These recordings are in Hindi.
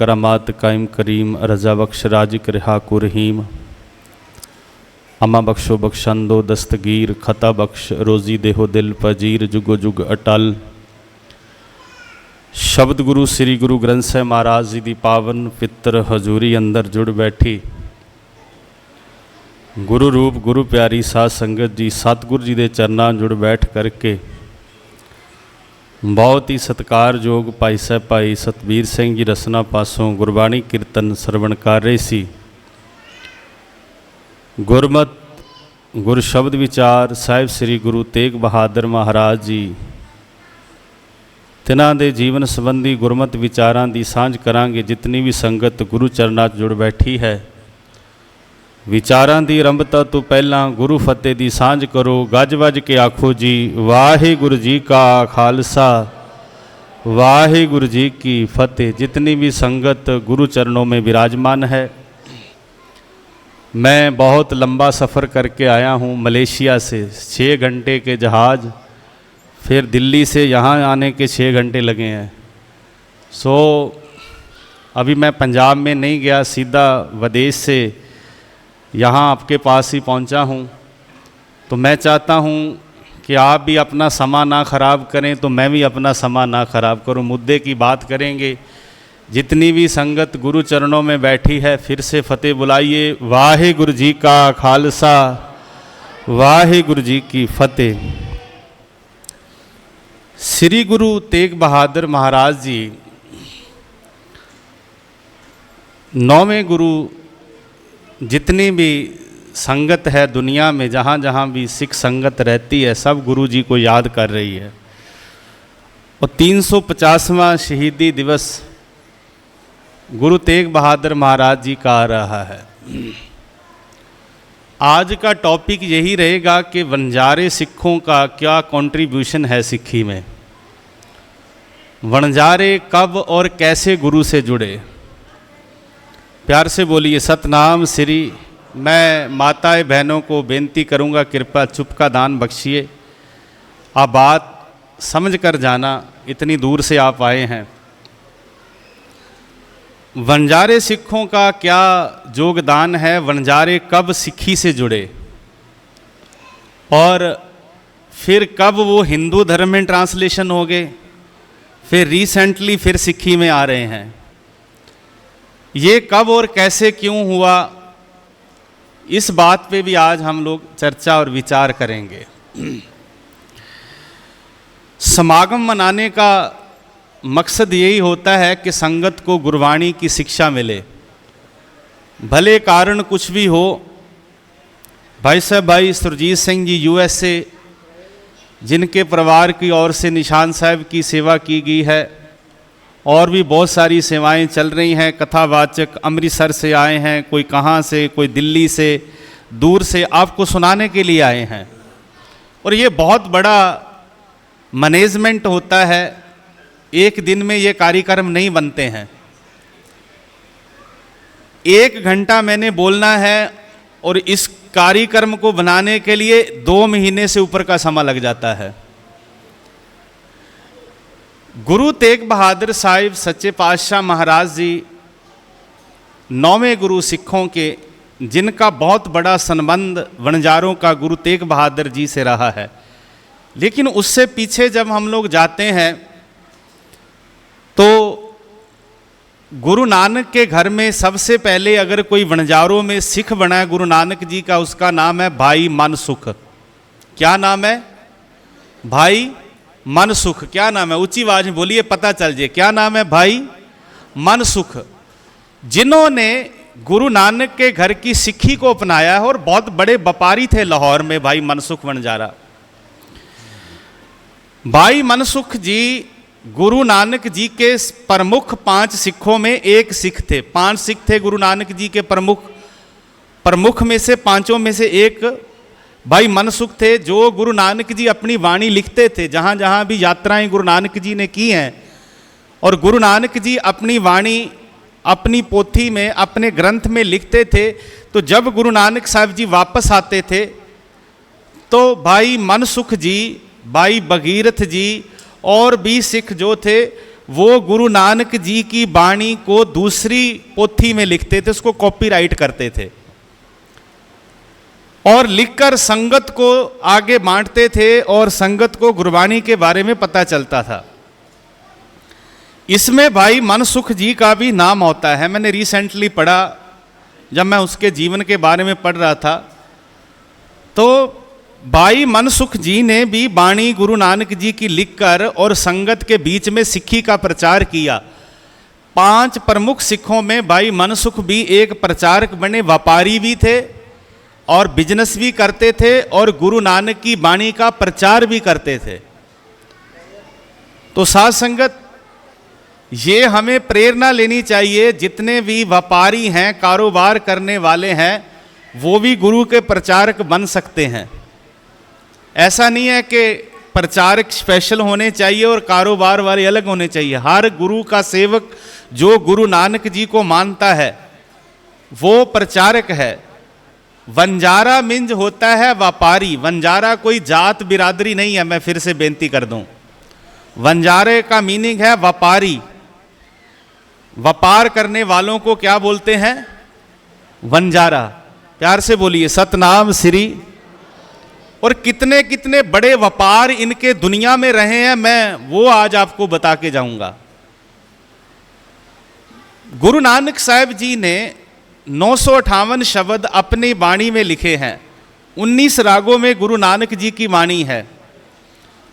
करामात कायम करीम, रजा बख्श राजिक रिहा को रहीम, अमा बख्शो बख्शंदो दस्तगीर, खता बख्श रोज़ी देहो दिल पजीर, जुगो जुग अटल। शब्द गुरु श्री गुरु ग्रंथ साहिब महाराज जी की पावन पित्र हजूरी अंदर जुड़ बैठी गुरु रूप गुरु प्यारी साध संगत जी सतगुरु जी के चरनां जुड़ बैठ करके बहुत ही सत्कारयोग भाई साहब भाई सतबीर सिंह जी रसना पासों गुरबाणी कीर्तन सरवण कर रहे सी। गुरमत गुर शब्द विचार साहिब श्री गुरु तेग बहादुर महाराज जी तिन्हां दे जीवन संबंधी गुरमत विचारां दी सांझ करांगे। जितनी भी संगत गुरु चरनां जुड़ बैठी है, विचारां दी आरंभता तो पहला गुरु फतेह दी सांझ करो। गज वज के आखो जी वाहिगुरु जी का खालसा वाहिगुरु जी की फतेह। जितनी भी संगत गुरु चरणों में विराजमान है, मैं बहुत लंबा सफ़र करके आया हूँ मलेशिया से। 6 घंटे के जहाज़, फिर दिल्ली से यहाँ आने के 6 घंटे लगे हैं। अभी मैं पंजाब में नहीं गया, सीधा विदेश से यहाँ आपके पास ही पहुँचा हूँ। तो मैं चाहता हूँ कि आप भी अपना समा ना ख़राब करें, तो मैं भी अपना समा ना ख़राब करूँ। मुद्दे की बात करेंगे। जितनी भी संगत गुरु चरणों में बैठी है, फिर से फतेह बुलाइए। वाहिगुरु जी का खालसा वाहिगुरु जी की फतेह। श्री गुरु तेग बहादुर महाराज जी 9वें गुरु। जितनी भी संगत है दुनिया में, जहाँ जहाँ भी सिख संगत रहती है, सब गुरु जी को याद कर रही है। और 350वां शहीदी दिवस गुरु तेग बहादुर महाराज जी का आ रहा है। आज का टॉपिक यही रहेगा कि वणजारे सिखों का क्या कंट्रीब्यूशन है सिक्खी में। वणजारे कब और कैसे गुरु से जुड़े। प्यार से बोलिए सतनाम श्री। मैं माताएं बहनों को बेनती करूंगा, कृपया चुप का दान बख्शिए। आप बात समझ कर जाना, इतनी दूर से आप आए हैं। वणजारे सिखों का क्या योगदान है, वणजारे कब सिक्खी से जुड़े और फिर कब वो हिंदू धर्म में ट्रांसलेशन हो गए, फिर रिसेंटली फिर सिक्खी में आ रहे हैं। ये कब और कैसे क्यों हुआ, इस बात पे भी आज हम लोग चर्चा और विचार करेंगे। समागम मनाने का मकसद यही होता है कि संगत को गुरबाणी की शिक्षा मिले, भले कारण कुछ भी हो। भाई साहब भाई सुरजीत सिंह जी USA, जिनके परिवार की ओर से निशान साहब की सेवा की गई है, और भी बहुत सारी सेवाएं चल रही हैं। कथावाचक अमृतसर से आए हैं, कोई कहाँ से, कोई दिल्ली से, दूर से आपको सुनाने के लिए आए हैं। और ये बहुत बड़ा मैनेजमेंट होता है। एक दिन में ये कार्यक्रम नहीं बनते हैं। 1 घंटा मैंने बोलना है और इस कार्यक्रम को बनाने के लिए 2 महीने से ऊपर का समय लग जाता है। गुरु तेग बहादुर साहिब सच्चे पातशाह महाराज जी 9वें गुरु सिखों के, जिनका बहुत बड़ा संबंध वणजारों का गुरु तेग बहादुर जी से रहा है। लेकिन उससे पीछे जब हम लोग जाते हैं तो गुरु नानक के घर में सबसे पहले अगर कोई वणजारों में सिख बना है गुरु नानक जी का, उसका नाम है भाई मनसुख। क्या नाम है? भाई मनसुख। क्या नाम है? ऊंची आवाज में बोलिए, पता चल जाए। क्या नाम है? भाई मनसुख, जिन्होंने गुरु नानक के घर की सिक्खी को अपनाया है और बहुत बड़े व्यापारी थे लाहौर में भाई मनसुख वणजारा। भाई मनसुख जी गुरु नानक जी के प्रमुख 5 सिखों में एक सिख थे। 5 सिख थे गुरु नानक जी के प्रमुख में से, 5 में से एक भाई मनसुख थे, जो गुरु नानक जी अपनी वाणी लिखते थे। जहाँ जहाँ भी यात्राएं गुरु नानक जी ने की हैं, और गुरु नानक जी अपनी वाणी अपनी पोथी में, अपने ग्रंथ में लिखते थे। तो जब गुरु नानक साहब जी वापस आते थे तो भाई मनसुख जी, भाई भगीरथ जी और भी सिख जो थे वो गुरु नानक जी की वाणी को दूसरी पोथी में लिखते थे, उसको कॉपीराइट करते थे और लिखकर संगत को आगे बांटते थे और संगत को गुरबाणी के बारे में पता चलता था। इसमें भाई मनसुख जी का भी नाम होता है। मैंने रिसेंटली पढ़ा, जब मैं उसके जीवन के बारे में पढ़ रहा था, तो भाई मनसुख जी ने भी वाणी गुरु नानक जी की लिखकर और संगत के बीच में सिक्खी का प्रचार किया। 5 प्रमुख सिखों में भाई मनसुख भी एक प्रचारक बने, व्यापारी भी थे और बिजनेस भी करते थे और गुरु नानक की वाणी का प्रचार भी करते थे। तो साध संगत, ये हमें प्रेरणा लेनी चाहिए, जितने भी व्यापारी हैं, कारोबार करने वाले हैं, वो भी गुरु के प्रचारक बन सकते हैं। ऐसा नहीं है कि प्रचारक स्पेशल होने चाहिए और कारोबार वाले अलग होने चाहिए। हर गुरु का सेवक जो गुरु नानक जी को मानता है वो प्रचारक है। वंजारा मिंज होता है व्यापारी। वंजारा कोई जात बिरादरी नहीं है, मैं फिर से बेनती कर दूं। वंजारे का मीनिंग है व्यापारी। व्यापार करने वालों को क्या बोलते हैं? वंजारा। प्यार से बोलिए सतनाम श्री। और कितने कितने बड़े व्यापार इनके दुनिया में रहे हैं, मैं वो आज आपको बता के जाऊंगा। गुरु नानक साहब जी ने 958 शब्द अपनी वाणी में लिखे हैं। 19 रागों में गुरु नानक जी की वाणी है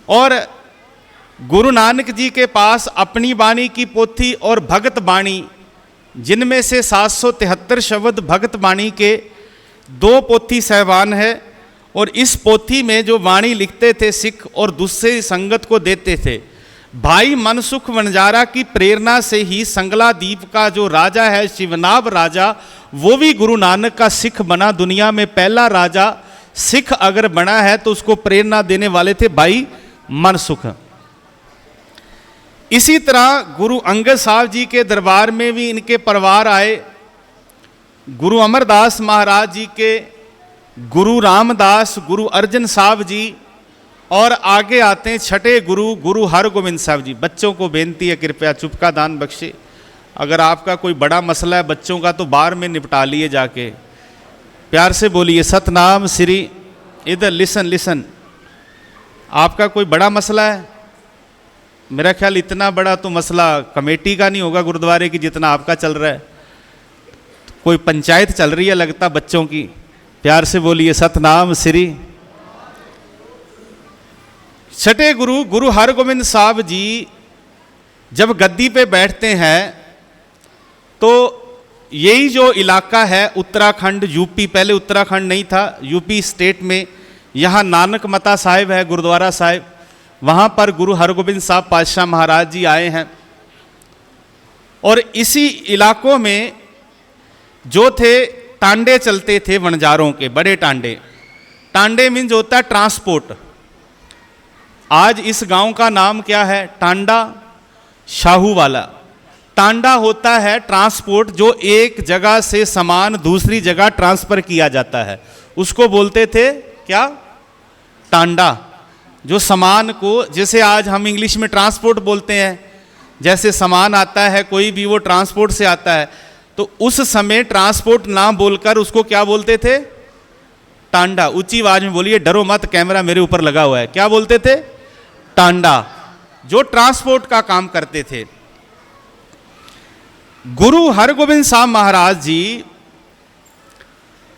और गुरु नानक जी के पास अपनी वाणी की पोथी और भगत वाणी, जिनमें से 773 शब्द भगत वाणी के 2 पोथी सहबान है। और इस पोथी में जो वाणी लिखते थे सिख और दूसरे संगत को देते थे। भाई मनसुख वनजारा की प्रेरणा से ही संगला द्वीप का जो राजा है शिवनाभ राजा, वो भी गुरु नानक का सिख बना। दुनिया में पहला राजा सिख अगर बना है तो उसको प्रेरणा देने वाले थे भाई मनसुख। इसी तरह गुरु अंगद साहब जी के दरबार में भी इनके परिवार आए। गुरु अमरदास महाराज जी के, गुरु रामदास, गुरु अर्जन साहब जी, और आगे आते हैं छठे गुरु, गुरु हरगोविंद साहब जी। बच्चों को बेनती है कृपया चुप का दान बख्शे। अगर आपका कोई बड़ा मसला है बच्चों का तो बाहर में निपटा लिए जाके। प्यार से बोलिए सतनाम श्री। इधर लिसन लिसन। आपका कोई बड़ा मसला है? मेरा ख्याल इतना बड़ा तो मसला कमेटी का नहीं होगा गुरुद्वारे की जितना आपका चल रहा है। कोई पंचायत चल रही है लगता बच्चों की। प्यार से बोलिए सतनाम श्री। छठे गुरु गुरु हरगोविंद साहब जी जब गद्दी पे बैठते हैं तो यही जो इलाका है उत्तराखंड, यूपी, पहले उत्तराखंड नहीं था, यूपी स्टेट में, यहाँ नानक मता साहिब है गुरुद्वारा साहिब, वहाँ पर गुरु हरगोविंद साहब पातशाह महाराज जी आए हैं। और इसी इलाकों में जो थे टांडे चलते थे वनजारों के, बड़े टांडे। टांडे मीन्स होता है ट्रांसपोर्ट। आज इस गांव का नाम क्या है? टांडा शाहू वाला। टांडा होता है ट्रांसपोर्ट, जो एक जगह से सामान दूसरी जगह ट्रांसफर किया जाता है, उसको बोलते थे क्या? टांडा। जो सामान को, जैसे आज हम इंग्लिश में ट्रांसपोर्ट बोलते हैं, जैसे सामान आता है कोई भी वो ट्रांसपोर्ट से आता है, तो उस समय ट्रांसपोर्ट ना बोलकर उसको क्या बोलते थे? टांडा। ऊंची आवाज में बोलिए, डरो मत, कैमरा मेरे ऊपर लगा हुआ है। क्या बोलते थे? टांडा, जो ट्रांसपोर्ट का काम करते थे। गुरु हरगोविंद साहब महाराज जी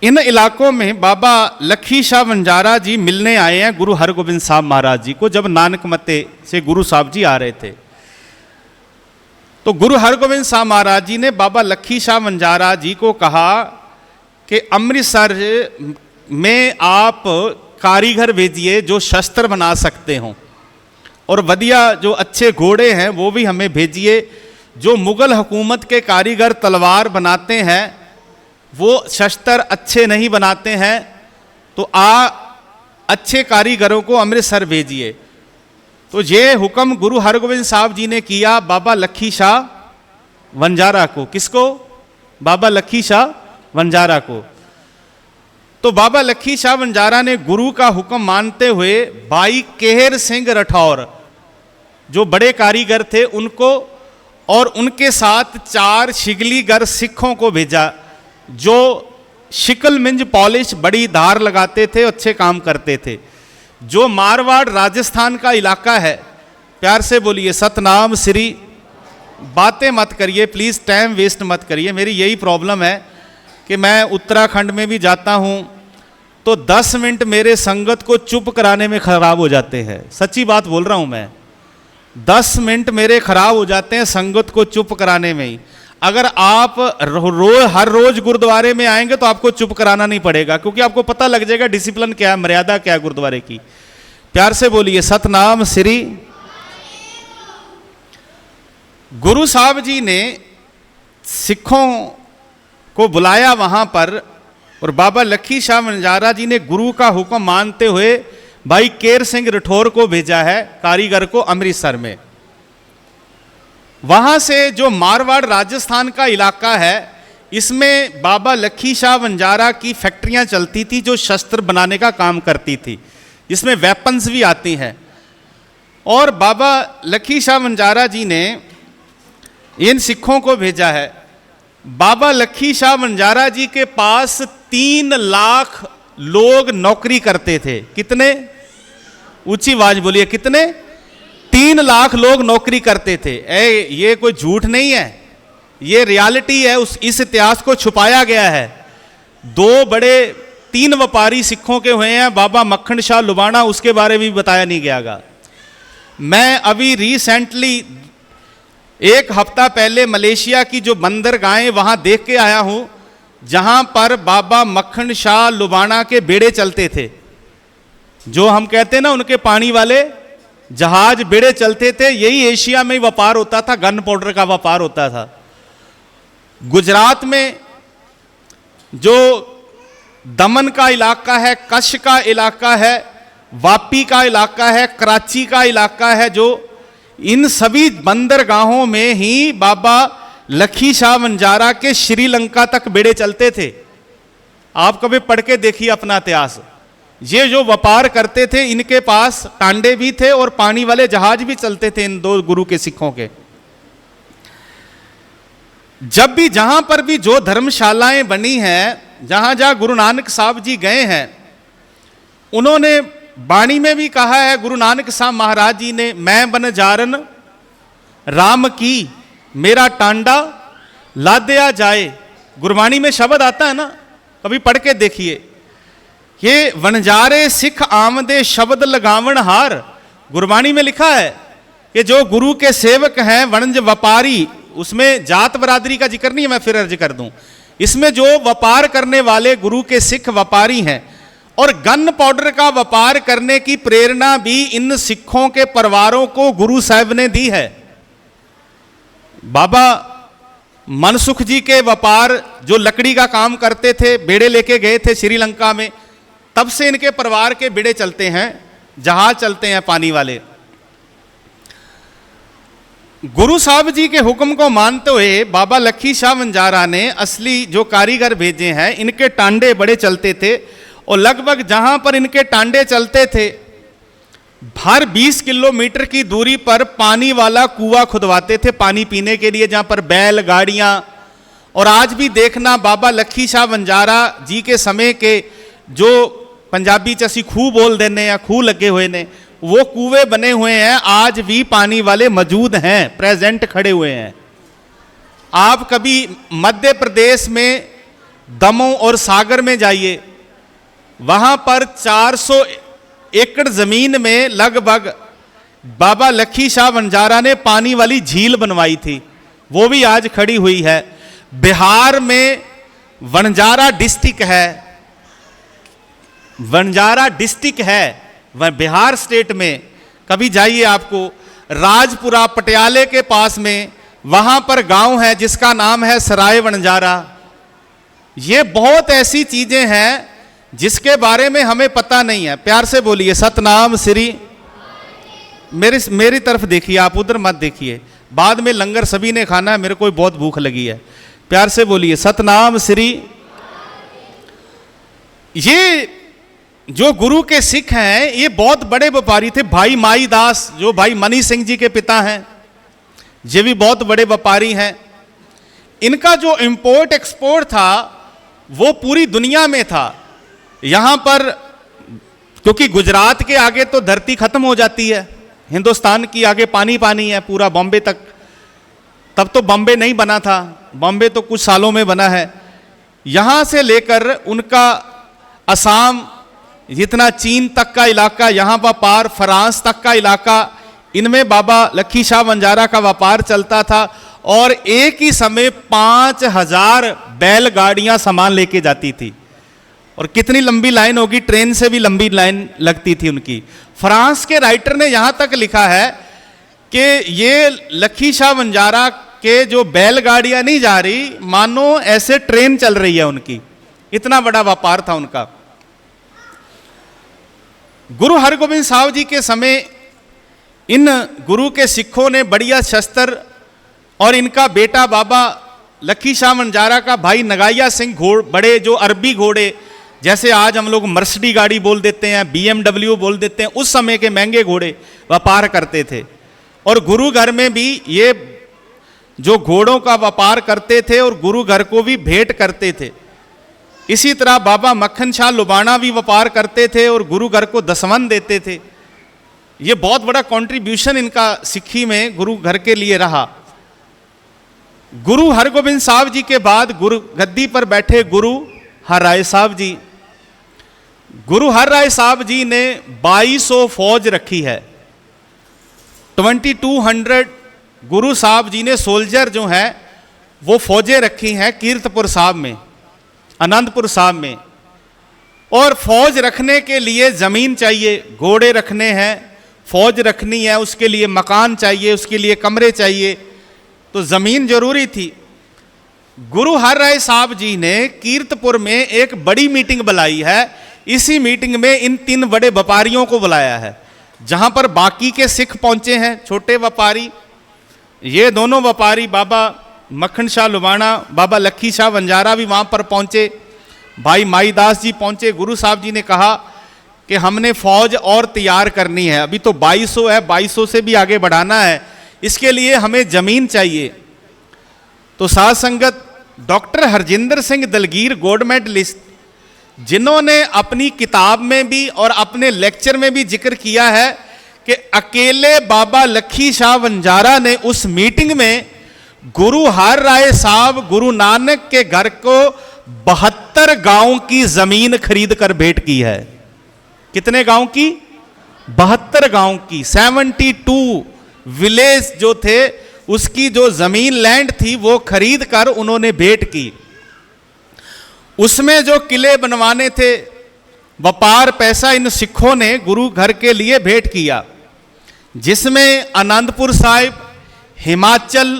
इन इलाकों में बाबा लखी शाह वंजारा जी मिलने आए हैं गुरु हरगोविंद साहब महाराज जी को, जब नानक मते से गुरु साहब जी आ रहे थे। तो गुरु हरगोविंद साहब महाराज जी ने बाबा लखी शाह वंजारा जी को कहा कि अमृतसर में आप कारीगर भेजिए जो शस्त्र बना सकते हों, और वधिया जो अच्छे घोड़े हैं वो भी हमें भेजिए। जो मुगल हुकूमत के कारीगर तलवार बनाते हैं वो शस्त्र अच्छे नहीं बनाते हैं, तो अच्छे कारीगरों को अमृतसर भेजिए। तो ये हुक्म गुरु हरगोविंद साहब जी ने किया बाबा लखी शाह वंजारा को। किसको? बाबा लखी शाह वंजारा को। तो बाबा लखी शाह वंजारा ने गुरु का हुक्म मानते हुए भाई केहर सिंह राठौर, जो बड़े कारीगर थे, उनको और उनके साथ 4 शिगलीगर सिखों को भेजा जो शिकल मिंज पॉलिश बड़ी धार लगाते थे, अच्छे काम करते थे। जो मारवाड़ राजस्थान का इलाका है, प्यार से बोलिए सतनाम श्री। बातें मत करिए प्लीज़, टाइम वेस्ट मत करिए। मेरी यही प्रॉब्लम है कि मैं उत्तराखंड में भी जाता हूँ तो 10 मिनट मेरे संगत को चुप कराने में खराब हो जाते हैं। सच्ची बात बोल रहा हूँ मैं, 10 मिनट मेरे खराब हो जाते हैं संगत को चुप कराने में ही। अगर आप हर रोज गुरुद्वारे में आएंगे तो आपको चुप कराना नहीं पड़ेगा, क्योंकि आपको पता लग जाएगा डिसिप्लिन क्या है, मर्यादा क्या है गुरुद्वारे की। प्यार से बोलिए सतनाम श्री। गुरु साहब जी ने सिखों को बुलाया वहां पर, और बाबा लखी शाह वंजारा जी ने गुरु का हुक्म मानते हुए भाई केर सिंह राठौर को भेजा है, कारीगर को, अमृतसर में। वहां से जो मारवाड़ राजस्थान का इलाका है, इसमें बाबा लखी शाह वंजारा की फैक्ट्रियां चलती थी जो शस्त्र बनाने का काम करती थी, जिसमें वेपन्स भी आती हैं। और बाबा लखी शाह वंजारा जी ने इन सिखों को भेजा है। बाबा लखी शाह वंजारा जी के पास 3 लाख लोग नौकरी करते थे। कितने? ऊंची आवाज बोलिए, कितने? 3 लाख लोग नौकरी करते थे। ये कोई झूठ नहीं है, ये रियलिटी है। इस इतिहास को छुपाया गया है। 3 व्यापारी सिखों के हुए हैं, बाबा मक्खन शाह लुबाना, उसके बारे में भी बताया नहीं गयागा। मैं अभी रिसेंटली 1 हफ्ता पहले मलेशिया की जो बंदरगाहें वहां देख के आया हूं, जहां पर बाबा मक्खन शाह लुबाना के बेड़े चलते थे। जो हम कहते हैं ना, उनके पानी वाले जहाज, बेड़े चलते थे। यही एशिया में व्यापार होता था, गन पाउडर का व्यापार होता था। गुजरात में जो दमन का इलाका है, कच्छ का इलाका है, वापी का इलाका है, कराची का इलाका है, जो इन सभी बंदरगाहों में ही बाबा लखी शाह वंजारा के श्रीलंका तक बेड़े चलते थे। आप कभी पढ़ के देखिए अपना इतिहास। ये जो व्यापार करते थे, इनके पास टांडे भी थे और पानी वाले जहाज भी चलते थे इन 2 गुरु के सिखों के। जब भी जहां पर भी जो धर्मशालाएं बनी हैं, जहां जहां गुरु नानक साहब जी गए हैं, उन्होंने वाणी में भी कहा है, गुरु नानक साहब महाराज जी ने, मैं बनजारन राम की मेरा टांडा लादया जाए। गुरबाणी में शब्द आता है ना, कभी पढ़ के देखिए। ये वनजारे सिख आमदे शब्द लगावण हार, गुरबाणी में लिखा है कि जो गुरु के सेवक हैं, वणज व्यापारी, उसमें जात बरादरी का जिक्र नहीं है, मैं फिर अर्ज कर दूं। इसमें जो व्यापार करने वाले गुरु के सिख व्यापारी हैं, और गन पाउडर का व्यापार करने की प्रेरणा भी इन सिखों के परिवारों को गुरु साहब ने दी है। बाबा मनसुख जी के व्यापार, जो लकड़ी का काम करते थे, बेड़े लेके गए थे श्रीलंका में, तब से इनके परिवार के बेड़े चलते हैं, जहाज चलते हैं पानी वाले। गुरु साहब जी के हुक्म को मानते हुए बाबा लखी शाह वंजारा ने असली जो कारीगर भेजे हैं, इनके टांडे बड़े चलते थे। और लगभग जहां पर इनके टांडे चलते थे, हर 20 किलोमीटर की दूरी पर पानी वाला कुआं खुदवाते थे पानी पीने के लिए, जहां पर बैल गाड़ियां। और आज भी देखना, बाबा लखी शाह वंजारा जी के समय के जो पंजाबी च असी खूह बोल देने या खूह लगे हुए ने, वो कुएं बने हुए हैं, आज भी पानी वाले मौजूद हैं, प्रेजेंट खड़े हुए हैं। आप कभी मध्य प्रदेश में दमोह और सागर में जाइए, वहां पर 400 एकड़ जमीन में लगभग बाबा लखी शाह वंजारा ने पानी वाली झील बनवाई थी, वो भी आज खड़ी हुई है। बिहार में वंजारा डिस्ट्रिक्ट है, वंजारा डिस्ट्रिक्ट है बिहार स्टेट में। कभी जाइए, आपको राजपुरा पटियाले के पास में, वहां पर गांव है जिसका नाम है सराय वंजारा। ये बहुत ऐसी चीजें हैं जिसके बारे में हमें पता नहीं है। प्यार से बोलिए सतनाम श्री। मेरी तरफ देखिए, आप उधर मत देखिए, बाद में लंगर सभी ने खाना है, मेरे को बहुत भूख लगी है। प्यार से बोलिए सतनाम श्री। ये जो गुरु के सिख हैं, ये बहुत बड़े व्यापारी थे। भाई माई दास, जो भाई मनी सिंह जी के पिता हैं, ये भी बहुत बड़े व्यापारी हैं। इनका जो इंपोर्ट एक्सपोर्ट था वो पूरी दुनिया में था। यहाँ पर क्योंकि गुजरात के आगे तो धरती खत्म हो जाती है, हिंदुस्तान की आगे पानी पानी है पूरा बॉम्बे तक। तब तो बॉम्बे नहीं बना था, बॉम्बे तो कुछ सालों में बना है। यहाँ से लेकर उनका असम, जितना चीन तक का इलाका, यहाँ पर पार फ्रांस तक का इलाका, इनमें बाबा लक्खी शाह वंजारा का व्यापार चलता था। और एक ही समय 5000 बैलगाड़ियां सामान लेके जाती थी। और कितनी लंबी लाइन होगी, ट्रेन से भी लंबी लाइन लगती थी उनकी। फ्रांस के राइटर ने यहां तक लिखा है कि ये लक्खी शाह वंजारा के जो बैलगाड़ियां नहीं जा रही, मानो ऐसे ट्रेन चल रही है उनकी, इतना बड़ा व्यापार था उनका। गुरु हरगोबिंद साहब जी के समय इन गुरु के सिखों ने बढ़िया शस्त्र, और इनका बेटा बाबा लक्खी शाह वंजारा का भाई नगाइया सिंह बड़े जो अरबी घोड़े, जैसे आज हम लोग मर्सिडीज गाड़ी बोल देते हैं, BMW बोल देते हैं, उस समय के महंगे घोड़े व्यापार करते थे। और गुरु घर में भी ये जो घोड़ों का व्यापार करते थे और गुरु घर को भी भेंट करते थे। इसी तरह बाबा मक्खन शाह लुबाना भी व्यापार करते थे और गुरु घर को दसवन देते थे। ये बहुत बड़ा कंट्रीब्यूशन इनका सिक्खी में गुरु घर के लिए रहा। गुरु हरगोबिंद साहब जी के बाद गुरु गद्दी पर बैठे गुरु हर राय साहब जी। गुरु हर राय साहब जी ने 2200 फौज रखी है। 2200 गुरु साहब जी ने सोल्जर जो हैं वो फौजें रखी हैं कीर्तपुर साहब में, आनंदपुर साहब में। और फौज रखने के लिए ज़मीन चाहिए, घोड़े रखने हैं, फौज रखनी है, उसके लिए मकान चाहिए, उसके लिए कमरे चाहिए, तो ज़मीन जरूरी थी। गुरु हर राय साहब जी ने कीर्तपुर में एक बड़ी मीटिंग बुलाई है। इसी मीटिंग में इन 3 बड़े व्यापारियों को बुलाया है, जहां पर बाकी के सिख पहुंचे हैं, छोटे व्यापारी। ये दोनों व्यापारी बाबा मक्खन शाह लुबाना, बाबा लक्खी शाह वंजारा भी वहां पर पहुंचे, भाई माईदास जी पहुंचे। गुरु साहब जी ने कहा कि हमने फौज और तैयार करनी है, अभी तो 2200 है, 2200 से भी आगे बढ़ाना है, इसके लिए हमें जमीन चाहिए। तो साध संगत doctor Harjinder Singh Dalgir gold medalist, जिन्होंने अपनी किताब में भी और अपने लेक्चर में भी जिक्र किया है कि अकेले बाबा लक्खी शाह वंजारा ने उस मीटिंग में गुरु हर राय साहब गुरु नानक के घर को 72 गांव की जमीन खरीद कर भेंट की है। कितने गांव की? 72 गांव की। 72 विलेज जो थे उसकी जो जमीन लैंड थी वो खरीद कर उन्होंने भेंट की। उसमें जो किले बनवाने थे, व्यापार पैसा इन सिखों ने गुरु घर के लिए भेंट किया, जिसमें आनंदपुर साहिब, हिमाचल,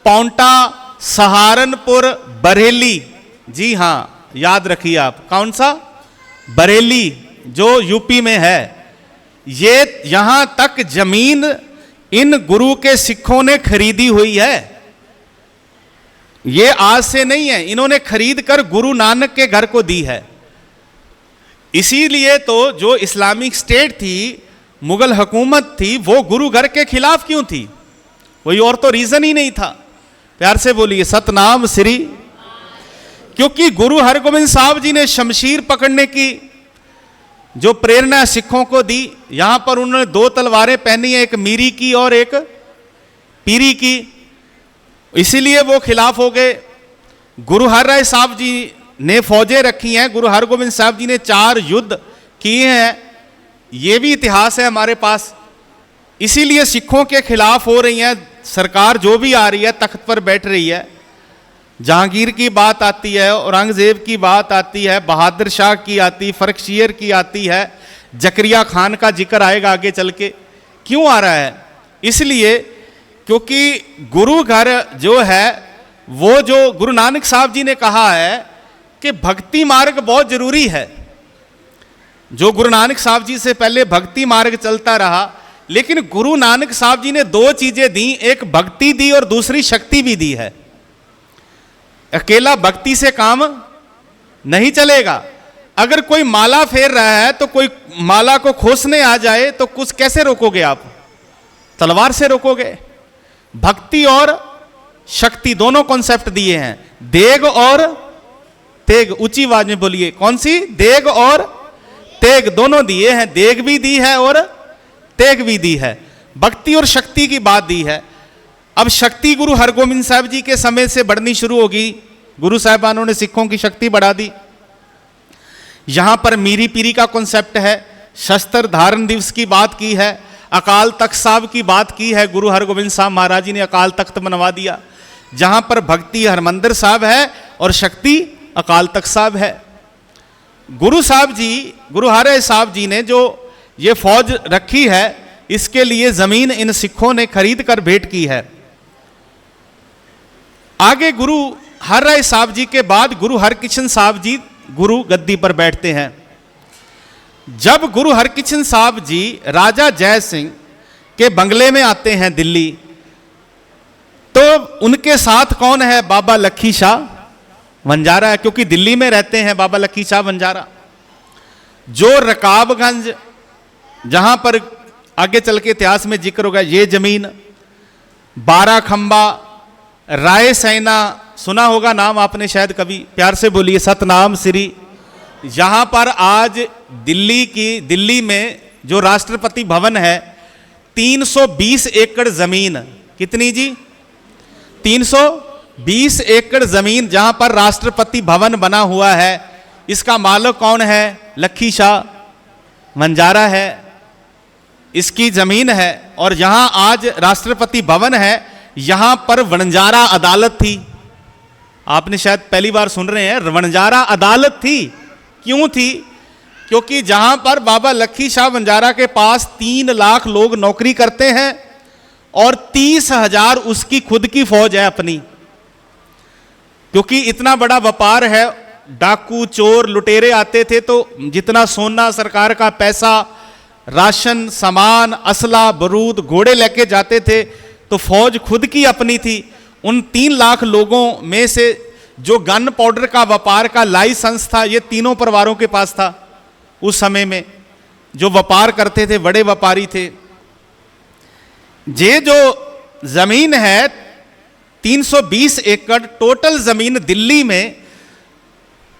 पाउंटा, सहारनपुर, बरेली, जी हां याद रखिए आप, कौन सा? बरेली जो यूपी में है। ये यहां तक जमीन इन गुरु के सिखों ने खरीदी हुई है। ये आज से नहीं है, इन्होंने खरीद कर गुरु नानक के घर को दी है। इसीलिए तो जो इस्लामिक स्टेट थी, मुगल हुकूमत थी, वो गुरु घर के खिलाफ क्यों थी? कोई और तो रीजन ही नहीं था। प्यार से बोलिए सतनाम श्री। क्योंकि गुरु हरगोबिंद साहब जी ने शमशीर पकड़ने की जो प्रेरणा सिखों को दी, यहां पर उन्होंने 2 तलवारें पहनी है, एक मीरी की और एक पीरी की, इसीलिए वो खिलाफ हो गए। गुरु हर राय साहब जी ने फौजें रखी हैं, गुरु हरगोबिंद साहब जी ने 4 युद्ध किए हैं, ये भी इतिहास है हमारे पास। इसीलिए सिखों के खिलाफ हो रही है सरकार, जो भी आ रही है तख्त पर बैठ रही है। जहांगीर की बात आती है, औरंगजेब की बात आती है, बहादुर शाह की आती, फर्रुखशियर की आती है, जकरिया खान का जिक्र आएगा आगे चल के। क्यों आ रहा है? इसलिए क्योंकि गुरु घर जो है, वो जो गुरु नानक साहब जी ने कहा है कि भक्ति मार्ग बहुत जरूरी है। जो गुरु नानक साहब जी से पहले भक्ति मार्ग चलता रहा, लेकिन गुरु नानक साहब जी ने 2 चीजें दी, एक भक्ति दी और दूसरी शक्ति भी दी है। अकेला भक्ति से काम नहीं चलेगा। अगर कोई माला फेर रहा है तो कोई माला को खोसने आ जाए तो कुछ कैसे रोकोगे आप? तलवार से रोकोगे। भक्ति और शक्ति दोनों कॉन्सेप्ट दिए हैं, देग और तेग। ऊंची आवाज में बोलिए, कौन सी? देग और तेग दोनों दिए हैं, देग भी दी है और तेग भी दी है। भक्ति और शक्ति की बात दी है। अब शक्ति गुरु हरगोबिंद साहब जी के समय से बढ़नी शुरू होगी। गुरु साहिबानों ने सिखों की शक्ति बढ़ा दी। यहां पर मीरी पीरी का कॉन्सेप्ट है, शस्त्र धारण दिवस की बात की है, अकाल तख्त साहब की बात की है। गुरु हरगोबिंद साहब महाराज जी ने अकाल तख्त बनवा दिया, जहां पर भक्ति हरमंदिर साहब है और शक्ति अकाल तख्त साहब है। गुरु साहब जी, गुरु हरे साहब जी ने जो ये फौज रखी है, इसके लिए जमीन इन सिखों ने खरीद कर भेंट की है। आगे गुरु हर राय साहब जी के बाद गुरु हरकिशन साहब जी गुरु गद्दी पर बैठते हैं। जब गुरु हरकिशन साहब जी राजा जय सिंह के बंगले में आते हैं दिल्ली, तो उनके साथ कौन है? बाबा लखी शाह वंजारा है, क्योंकि दिल्ली में रहते हैं बाबा लखी शाह वंजारा। जो रकाबगंज, जहां पर आगे चल के इतिहास में जिक्र होगा, ये जमीन, बारह खंबा, राय सेना, सुना होगा नाम आपने शायद कभी, प्यार से बोलिए सतनाम श्री। यहां पर आज दिल्ली में जो राष्ट्रपति भवन है, 320 एकड़ जमीन, कितनी जी? 320 एकड़ जमीन जहां पर राष्ट्रपति भवन बना हुआ है, इसका मालिक कौन है? लखी शाह वंजारा है, इसकी जमीन है। और यहां आज राष्ट्रपति भवन है, यहां पर वंजारा अदालत थी। आपने शायद पहली बार सुन रहे हैं, वंजारा अदालत थी। क्यों थी? क्योंकि जहां पर बाबा लखी शाह वंजारा के पास 3 लाख लोग नौकरी करते हैं और 30,000 उसकी खुद की फौज है अपनी। क्योंकि इतना बड़ा व्यापार है, डाकू चोर लुटेरे आते थे, तो जितना सोना, सरकार का पैसा, राशन, सामान, असला, बारूद, घोड़े लेके जाते थे, तो फौज खुद की अपनी थी। उन 3 लाख लोगों में से जो गन पाउडर का व्यापार का लाइसेंस था, ये तीनों परिवारों के पास था। उस समय में जो व्यापार करते थे, बड़े व्यापारी थे। ये जो जमीन है 320 एकड़ टोटल जमीन दिल्ली में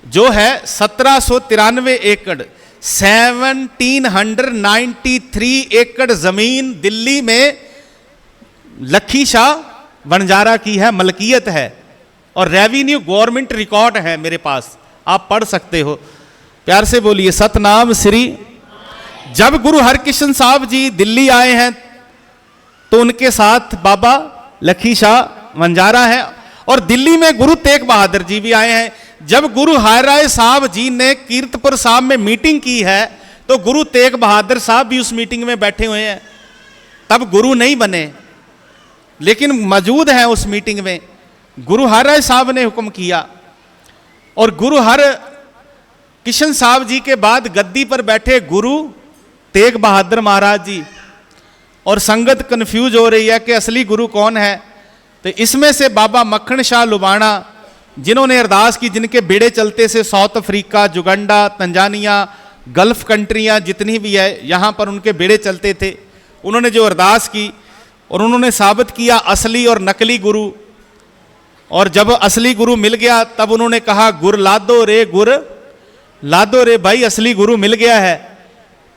जो है 1793 एकड़, 1793 एकड़ जमीन दिल्ली में लखी शाह वंजारा की है, मलकियत है। और रेवेन्यू गवर्नमेंट रिकॉर्ड है मेरे पास, आप पढ़ सकते हो। प्यार से बोलिए सतनाम श्री। जब गुरु हरकिशन साहब जी दिल्ली आए हैं, तो उनके साथ बाबा लखी शाह वंजारा है, और दिल्ली में गुरु तेग बहादुर जी भी आए हैं। जब गुरु हरराय साहब जी ने कीर्तपुर साहब में मीटिंग की है, तो गुरु तेग बहादुर साहब भी उस मीटिंग में बैठे हुए हैं। तब गुरु नहीं बने, लेकिन मौजूद हैं उस मीटिंग में। गुरु हरराय साहब ने हुक्म किया, और गुरु हर किशन साहब जी के बाद गद्दी पर बैठे गुरु तेग बहादुर महाराज जी, और संगत कंफ्यूज हो रही है कि असली गुरु कौन है। तो इसमें से बाबा मक्खन शाह लुबाना, जिन्होंने अरदास की, जिनके बेड़े चलते से साउथ अफ्रीका, जुगंडा, तंजानिया, गल्फ कंट्रियां जितनी भी है, यहां पर उनके बेड़े चलते थे। उन्होंने जो अरदास की और उन्होंने साबित किया असली और नकली गुरु। और जब असली गुरु मिल गया, तब उन्होंने कहा गुर लादो रे, गुर लादो रे भाई, असली गुरु मिल गया है।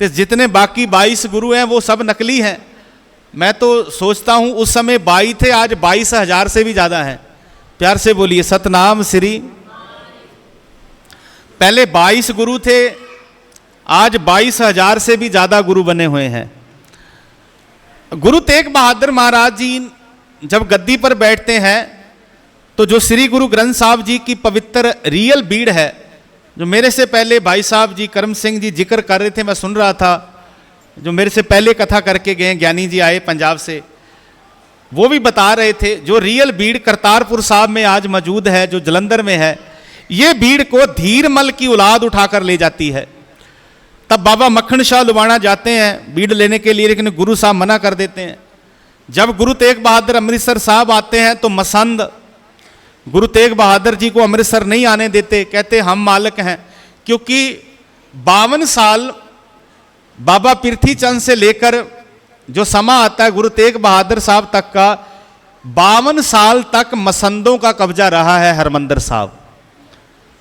तो जितने बाकी 22 गुरु हैं वो सब नकली हैं। मैं तो सोचता हूं उस समय 22 थे, आज 22,000 से भी ज्यादा हैं। प्यार से बोलिए सतनाम श्री। पहले 22 गुरु थे, आज 22,000 से भी ज्यादा गुरु बने हुए हैं। गुरु तेग बहादुर महाराज जी जब गद्दी पर बैठते हैं, तो जो श्री गुरु ग्रंथ साहब जी की पवित्र रियल बीड़ है, जो मेरे से पहले भाई साहब जी करम सिंह जी जिक्र कर रहे थे, मैं सुन रहा था, जो मेरे से पहले कथा करके गए ज्ञानी जी आए पंजाब से, वो भी बता रहे थे, जो रियल बीड़ करतारपुर साहब में आज मौजूद है, जो जलंधर में है, ये बीड़ को धीरमल की औलाद उठाकर ले जाती है। तब बाबा मक्खन शाह लुबाना जाते हैं बीड़ लेने के लिए, लेकिन गुरु साहब मना कर देते हैं। जब गुरु तेग बहादुर अमृतसर साहब आते हैं, तो मसंद गुरु तेग बहादुर जी को अमृतसर नहीं आने देते, कहते हम मालिक हैं। क्योंकि 52 साल बाबा पृथ्वी चंद से लेकर जो समा आता है गुरु तेग बहादुर साहब तक का, 52 साल तक मसंदों का कब्जा रहा है हरमंदिर साहब।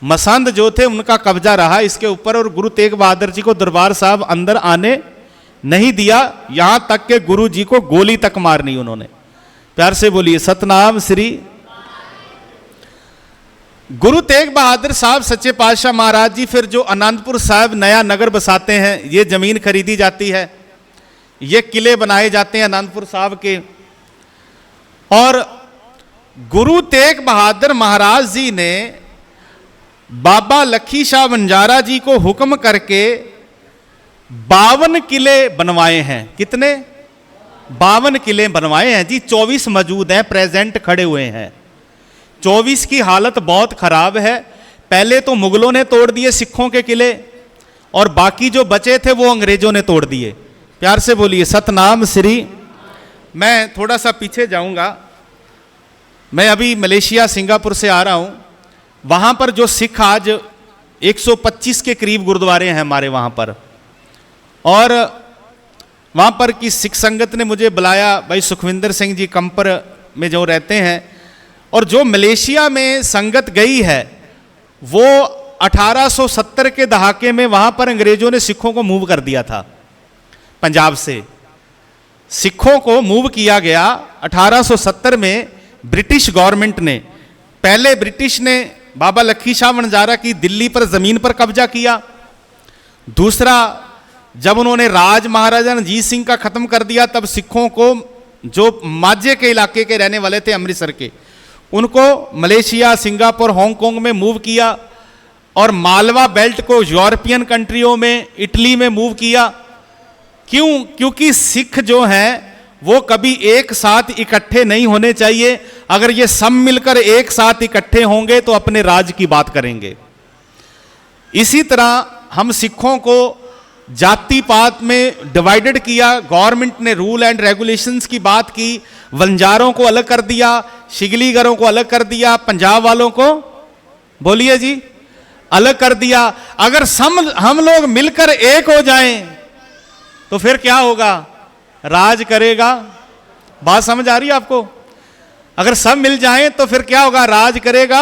मसंद जो थे उनका कब्जा रहा इसके ऊपर, और गुरु तेग बहादुर जी को दरबार साहब अंदर आने नहीं दिया, यहां तक के गुरु जी को गोली तक मारनी उन्होंने। प्यार से बोलिए सतनाम श्री। गुरु तेग बहादुर साहब सच्चे पातशाह महाराज जी फिर जो आनंदपुर साहब नया नगर बसाते हैं, ये जमीन खरीदी जाती है, ये किले बनाए जाते हैं आनंदपुर साहब के। और गुरु तेग बहादुर महाराज जी ने बाबा लखी शाह वंजारा जी को हुक्म करके 52 किले बनवाए हैं। कितने? 52 किले बनवाए हैं जी। 24 मौजूद हैं, प्रेजेंट खड़े हुए हैं। 24 की हालत बहुत खराब है। पहले तो मुगलों ने तोड़ दिए सिखों के किले, और बाकी जो बचे थे वो अंग्रेजों ने तोड़ दिए। प्यार से बोलिए सतनाम श्री। मैं थोड़ा सा पीछे जाऊंगा। मैं अभी मलेशिया सिंगापुर से आ रहा हूं। वहां पर जो सिख आज 125 के करीब गुरुद्वारे हैं हमारे वहां पर, और वहां पर की सिख संगत ने मुझे बुलाया, भाई सुखविंदर सिंह जी कंपर में जो रहते हैं, और जो मलेशिया में संगत गई है वो 1870 के दहाके में वहां पर अंग्रेजों ने सिखों को मूव कर दिया था। पंजाब से सिखों को मूव किया गया 1870 में ब्रिटिश गवर्नमेंट ने। पहले ब्रिटिश ने बाबा लखी शाह वंजारा की दिल्ली पर जमीन पर कब्जा किया। दूसरा, जब उन्होंने राज महाराजा रणजीत सिंह का खत्म कर दिया, तब सिखों को जो माझे के इलाके के रहने वाले थे अमृतसर के, उनको मलेशिया, सिंगापुर, हांगकांग में मूव किया, और मालवा बेल्ट को यूरोपियन कंट्रियों में, इटली में मूव किया। क्यों? क्योंकि सिख जो हैं वो कभी एक साथ इकट्ठे नहीं होने चाहिए। अगर ये सब मिलकर एक साथ इकट्ठे होंगे तो अपने राज की बात करेंगे। इसी तरह हम सिखों को जाति पात में डिवाइडेड किया। गवर्नमेंट ने रूल एंड रेगुलेशंस की बात की, वंजारों को अलग कर दिया, शिगलीगरों को अलग कर दिया, पंजाब वालों को, बोलिए जी, अलग कर दिया। अगर हम लोग मिलकर एक हो जाएं तो फिर क्या होगा? राज करेगा। बात समझ आ रही है आपको? अगर सब मिल जाएं तो फिर क्या होगा? राज करेगा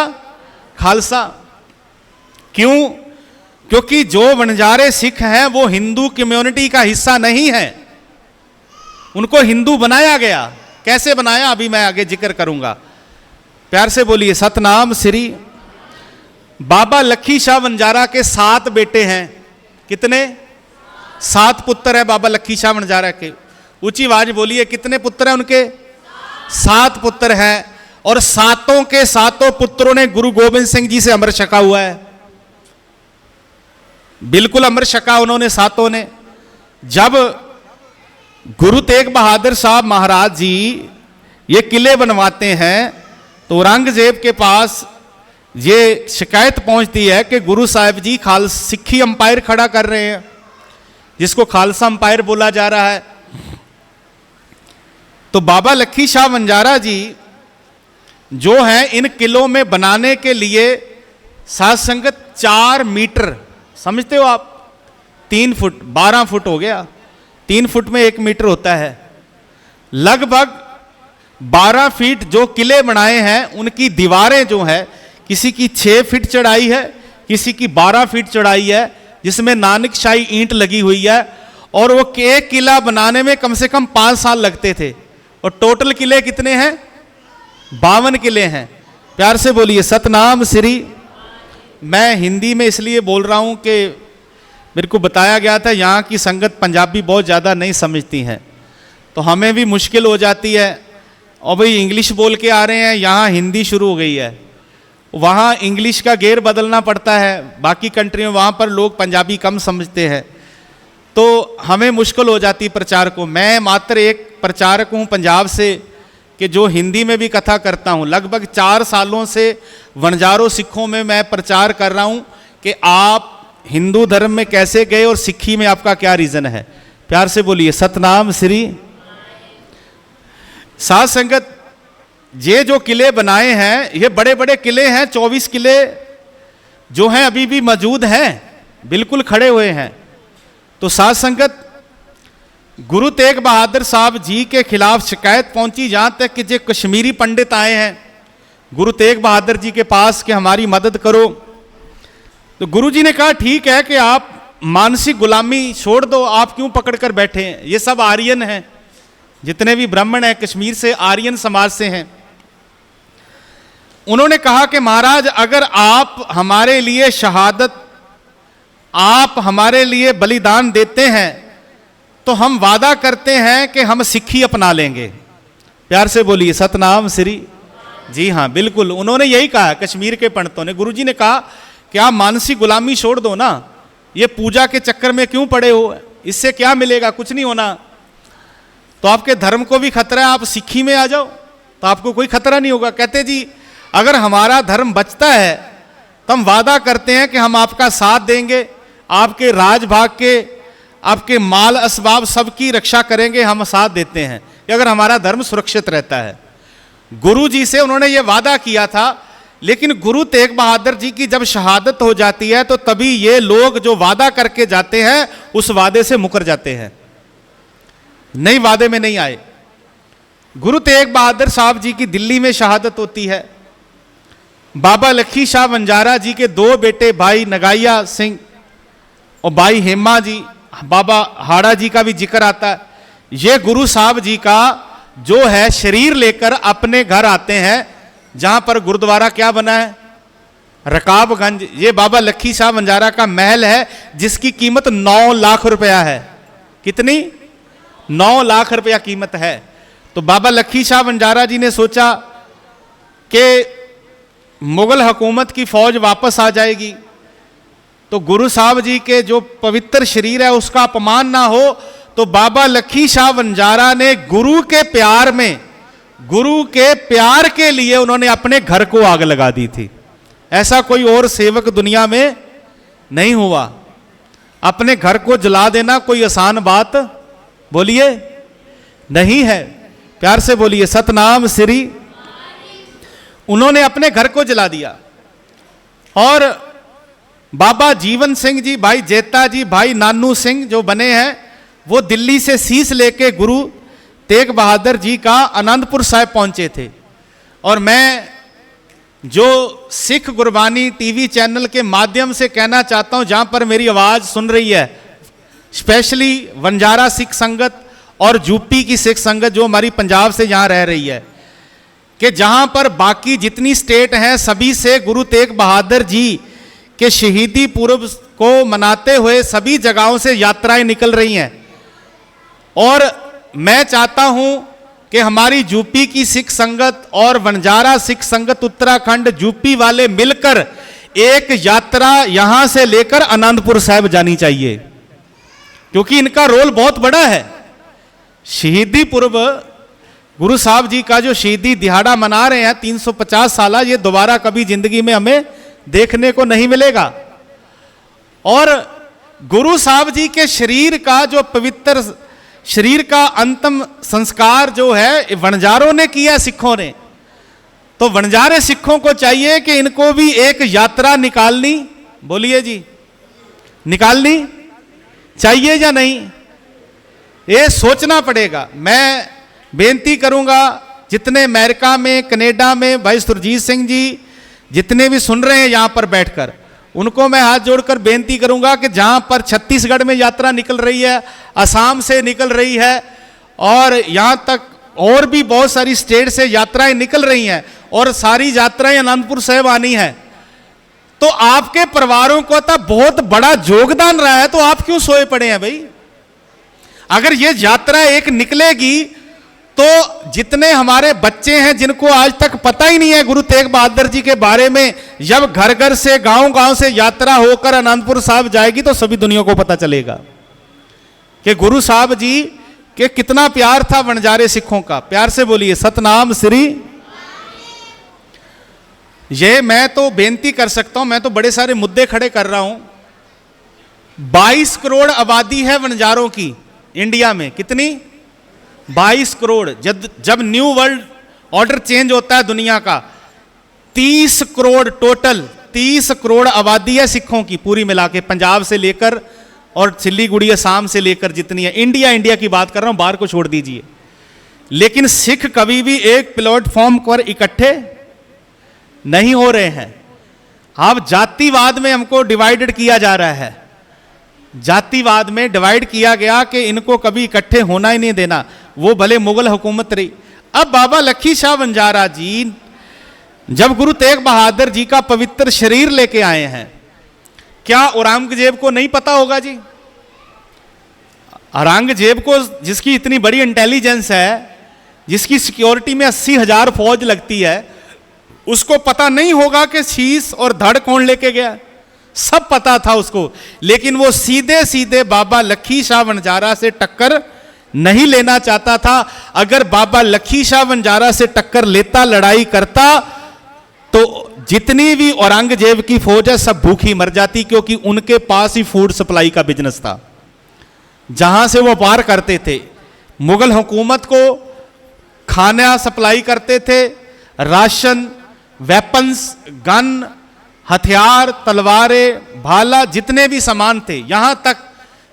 खालसा। क्यों? क्योंकि जो वंजारे सिख हैं वो हिंदू कम्युनिटी का हिस्सा नहीं है। उनको हिंदू बनाया गया। कैसे बनाया अभी मैं आगे जिक्र करूंगा। प्यार से बोलिए सतनाम श्री। बाबा लखी शाह वंजारा के 7 बेटे हैं। कितने? 7 पुत्र है बाबा लखी शाह वंजारा के। ऊंची आवाज बोलिए, कितने पुत्र हैं उनके? 7 पुत्र हैं, और 7 के 7 पुत्रों ने गुरु गोविंद सिंह जी से अमृत छका हुआ है। बिल्कुल अमृत छका उन्होंने 7 ने। जब गुरु तेग बहादुर साहब महाराज जी ये किले बनवाते हैं तो औरंगजेब के पास ये शिकायत पहुंचती है कि गुरु साहिब जी सिक्खी अंपायर खड़ा कर रहे हैं, जिसको खालसा अंपायर बोला जा रहा है। तो बाबा लखी शाह वंजारा जी जो हैं इन किलों में बनाने के लिए साध संगत 4 मीटर, समझते हो आप? 3 फुट, 12 फुट हो गया। 3 फुट में 1 मीटर होता है। लगभग 12 फीट जो किले बनाए हैं उनकी दीवारें जो है, किसी की 6 फीट चढ़ाई है, किसी की 12 फीट चढ़ाई है, जिसमें नानकशाही ईंट लगी हुई है। और वो एक किला बनाने में कम से कम 5 साल लगते थे। और टोटल किले कितने हैं? 52 किले हैं। प्यार से बोलिए सतनाम श्री। मैं हिंदी में इसलिए बोल रहा हूं कि मेरे को बताया गया था यहाँ की संगत पंजाबी बहुत ज़्यादा नहीं समझती है, तो हमें भी मुश्किल हो जाती है। और भाई इंग्लिश बोल के आ रहे हैं, यहाँ हिंदी शुरू हो गई है, वहाँ इंग्लिश का गेर बदलना पड़ता है। बाकी कंट्रियों वहाँ पर लोग पंजाबी कम समझते हैं, तो हमें मुश्किल हो जाती प्रचार को। मैं मात्र एक प्रचारक हूँ पंजाब से कि जो हिंदी में भी कथा करता हूँ। लगभग 4 सालों से वंजारों सिखों में मैं प्रचार कर रहा हूँ कि आप हिंदू धर्म में कैसे गए और सिक्खी में आपका क्या रीज़न है। प्यार से बोलिए सतनाम श्री। साध संगत, ये जो किले बनाए हैं ये बड़े बड़े किले हैं। 24 किले जो हैं अभी भी मौजूद हैं, बिल्कुल खड़े हुए हैं। तो साध संगत, गुरु तेग बहादुर साहब जी के खिलाफ शिकायत पहुंची जहां तक कि जो कश्मीरी पंडित आए हैं गुरु तेग बहादुर जी के पास कि हमारी मदद करो, तो गुरु जी ने कहा ठीक है कि आप मानसिक गुलामी छोड़ दो, आप क्यों पकड़ कर बैठे हैं, ये सब आर्यन हैं, जितने भी ब्राह्मण हैं कश्मीर से आर्यन समाज से हैं। उन्होंने कहा कि महाराज अगर आप हमारे लिए शहादत, आप हमारे लिए बलिदान देते हैं तो हम वादा करते हैं कि हम सिक्खी अपना लेंगे। प्यार से बोलिए सतनाम श्री। जी हाँ बिल्कुल, उन्होंने यही कहा कश्मीर के पंडितों ने। गुरु जी ने कहा कि आप मानसिक गुलामी छोड़ दो ना, ये पूजा के चक्कर में क्यों पड़े हो, इससे क्या मिलेगा, कुछ नहीं होना, तो आपके धर्म को भी खतरा है, आप सिक्खी में आ जाओ तो आपको कोई खतरा नहीं होगा। कहते जी अगर हमारा धर्म बचता है तो हम वादा करते हैं कि हम आपका साथ देंगे, आपके राज भाग के, आपके माल असबाब सबकी रक्षा करेंगे, हम साथ देते हैं कि अगर हमारा धर्म सुरक्षित रहता है। गुरु जी से उन्होंने ये वादा किया था, लेकिन गुरु तेग बहादुर जी की जब शहादत हो जाती है तो तभी ये लोग जो वादा करके जाते हैं उस वादे से मुकर जाते हैं, नई वादे में नहीं आए। गुरु तेग बहादुर साहब जी की दिल्ली में शहादत होती है। बाबा लखी शाह वंजारा जी के दो बेटे भाई नगाइया सिंह और भाई हेमा जी, बाबा हाड़ा जी का भी जिक्र आता है। ये गुरु साहब जी का जो है शरीर लेकर अपने घर आते हैं, जहां पर गुरुद्वारा क्या बना है, रकाबगंज। ये बाबा लखी शाह वंजारा का महल है जिसकी कीमत 9 लाख रुपया है। कितनी? 9 लाख रुपया कीमत है। तो बाबा लखी शाह वंजारा जी ने सोचा कि मुगल हुकूमत की फौज वापस आ जाएगी तो गुरु साहब जी के जो पवित्र शरीर है उसका अपमान ना हो, तो बाबा लखी शाह वंजारा ने गुरु के प्यार में, गुरु के प्यार के लिए उन्होंने अपने घर को आग लगा दी थी। ऐसा कोई और सेवक दुनिया में नहीं हुआ। अपने घर को जला देना कोई आसान बात बोलिए नहीं है। प्यार से बोलिए सतनाम श्री। उन्होंने अपने घर को जला दिया। और बाबा जीवन सिंह जी, भाई जेता जी, भाई नानू सिंह जो बने हैं, वो दिल्ली से शीश लेके गुरु तेग बहादुर जी का आनंदपुर साहिब पहुंचे थे। और मैं जो सिख गुरबानी टीवी चैनल के माध्यम से कहना चाहता हूं, जहां पर मेरी आवाज सुन रही है, स्पेशली वंजारा सिख संगत और यूपी की सिख संगत जो हमारी पंजाब से यहां रह रही है, कि जहां पर बाकी जितनी स्टेट हैं सभी से गुरु तेग बहादुर जी के शहीदी पूर्व को मनाते हुए सभी जगहों से यात्राएं निकल रही हैं। और मैं चाहता हूं कि हमारी यूपी की सिख संगत और वंजारा सिख संगत उत्तराखंड यूपी वाले मिलकर एक यात्रा यहां से लेकर आनंदपुर साहिब जानी चाहिए, क्योंकि इनका रोल बहुत बड़ा है। शहीदी पूर्व गुरु साहब जी का जो शहीदी दिहाड़ा मना रहे हैं 350 साल, ये दोबारा कभी जिंदगी में हमें देखने को नहीं मिलेगा। और गुरु साहब जी के शरीर का जो पवित्र शरीर का अंतिम संस्कार जो है वणजारों ने किया, सिखों ने, तो वणजारे सिखों को चाहिए कि इनको भी एक यात्रा निकालनी, बोलिए जी, निकालनी चाहिए या नहीं, ये सोचना पड़ेगा। मैं बेनती करूंगा जितने अमेरिका में, कनाडा में भाई सुरजीत सिंह जी जितने भी सुन रहे हैं यहां पर बैठकर, उनको मैं हाथ जोड़कर बेनती करूंगा कि जहां पर छत्तीसगढ़ में यात्रा निकल रही है, असम से निकल रही है और यहां तक और भी बहुत सारी स्टेट से यात्राएं निकल रही हैं और सारी यात्राएं आनंदपुर साहिब आनी है, तो आपके परिवारों को तो बहुत बड़ा योगदान रहा है, तो आप क्यों सोए पड़े हैं भाई? अगर ये यात्रा एक निकलेगी तो जितने हमारे बच्चे हैं जिनको आज तक पता ही नहीं है गुरु तेग बहादुर जी के बारे में, जब घर घर से गांव गांव से यात्रा होकर आनंदपुर साहिब जाएगी तो सभी दुनिया को पता चलेगा कि गुरु साहब जी के कितना प्यार था वणजारे सिखों का। प्यार से बोलिए सतनाम श्री। ये मैं तो बेनती कर सकता हूं, मैं तो बड़े सारे मुद्दे खड़े कर रहा हूं। 22 करोड़ आबादी है वणजारों की इंडिया में। कितनी? 22 करोड़। जब न्यू वर्ल्ड ऑर्डर चेंज होता है दुनिया का, 30 करोड़ टोटल, 30 करोड़ आबादी है सिखों की पूरी मिला के, पंजाब से लेकर और सिल्लीगुड़ी असम से लेकर जितनी है, इंडिया की बात कर रहा हूं, बाहर को छोड़ दीजिए। लेकिन सिख कभी भी एक प्लेटफॉर्म पर इकट्ठे नहीं हो रहे हैं। अब जातिवाद में हमको डिवाइडेड किया जा रहा है, जातिवाद में डिवाइड किया गया कि इनको कभी इकट्ठे होना ही नहीं देना, वो भले मुगल हुकूमत रही। अब बाबा लखी शाह बंजारा जी जब गुरु तेग बहादुर जी का पवित्र शरीर लेके आए हैं, क्या औरंगजेब को नहीं पता होगा जी? औरंगजेब को, जिसकी इतनी बड़ी इंटेलिजेंस है, जिसकी सिक्योरिटी में 80,000 फौज लगती है, उसको पता नहीं होगा कि शीश और धड़ कौन लेके गया? सब पता था उसको, लेकिन वो सीधे सीधे बाबा लखी शाह बंजारा से टक्कर नहीं लेना चाहता था। अगर बाबा लखी शाह बंजारा से टक्कर लेता, लड़ाई करता, तो जितनी भी औरंगजेब की फौज है सब भूखी मर जाती, क्योंकि उनके पास ही फूड सप्लाई का बिजनेस था, जहां से वो पार करते थे। मुगल हुकूमत को खाना सप्लाई करते थे, राशन, वेपन्स, गन, हथियार, तलवारें, भाला, जितने भी सामान थे, यहां तक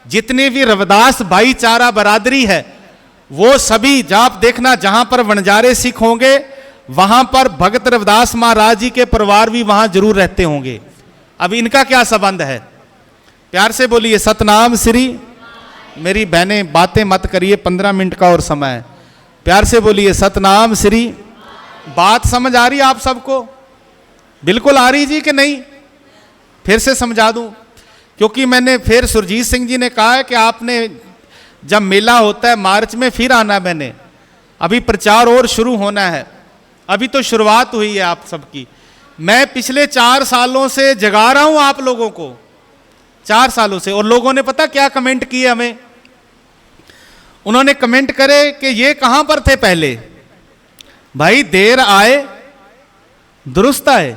जितने भी रविदास भाईचारा बरादरी है, वो सभी आप देखना, जहां पर वनजारे सिख होंगे वहां पर भगत रविदास महाराज जी के परिवार भी वहां जरूर रहते होंगे। अब इनका क्या संबंध है? प्यार से बोलिए सतनाम श्री। मेरी बहनें बातें मत करिए, 15 मिनट का और समय है। प्यार से बोलिए सतनाम श्री। बात समझ आ रही है आप सबको? बिल्कुल आ रही जी कि नहीं? फिर से समझा दूं, क्योंकि मैंने फिर सुरजीत सिंह जी ने कहा है कि आपने जब मेला होता है मार्च में फिर आना। मैंने अभी प्रचार और शुरू होना है, अभी तो शुरुआत हुई है आप सबकी। मैं पिछले 4 सालों से जगा रहा हूं आप लोगों को, 4 सालों से। और लोगों ने पता क्या कमेंट किए हमें? उन्होंने कमेंट करे कि ये कहां पर थे पहले? भाई देर आए दुरुस्त आए।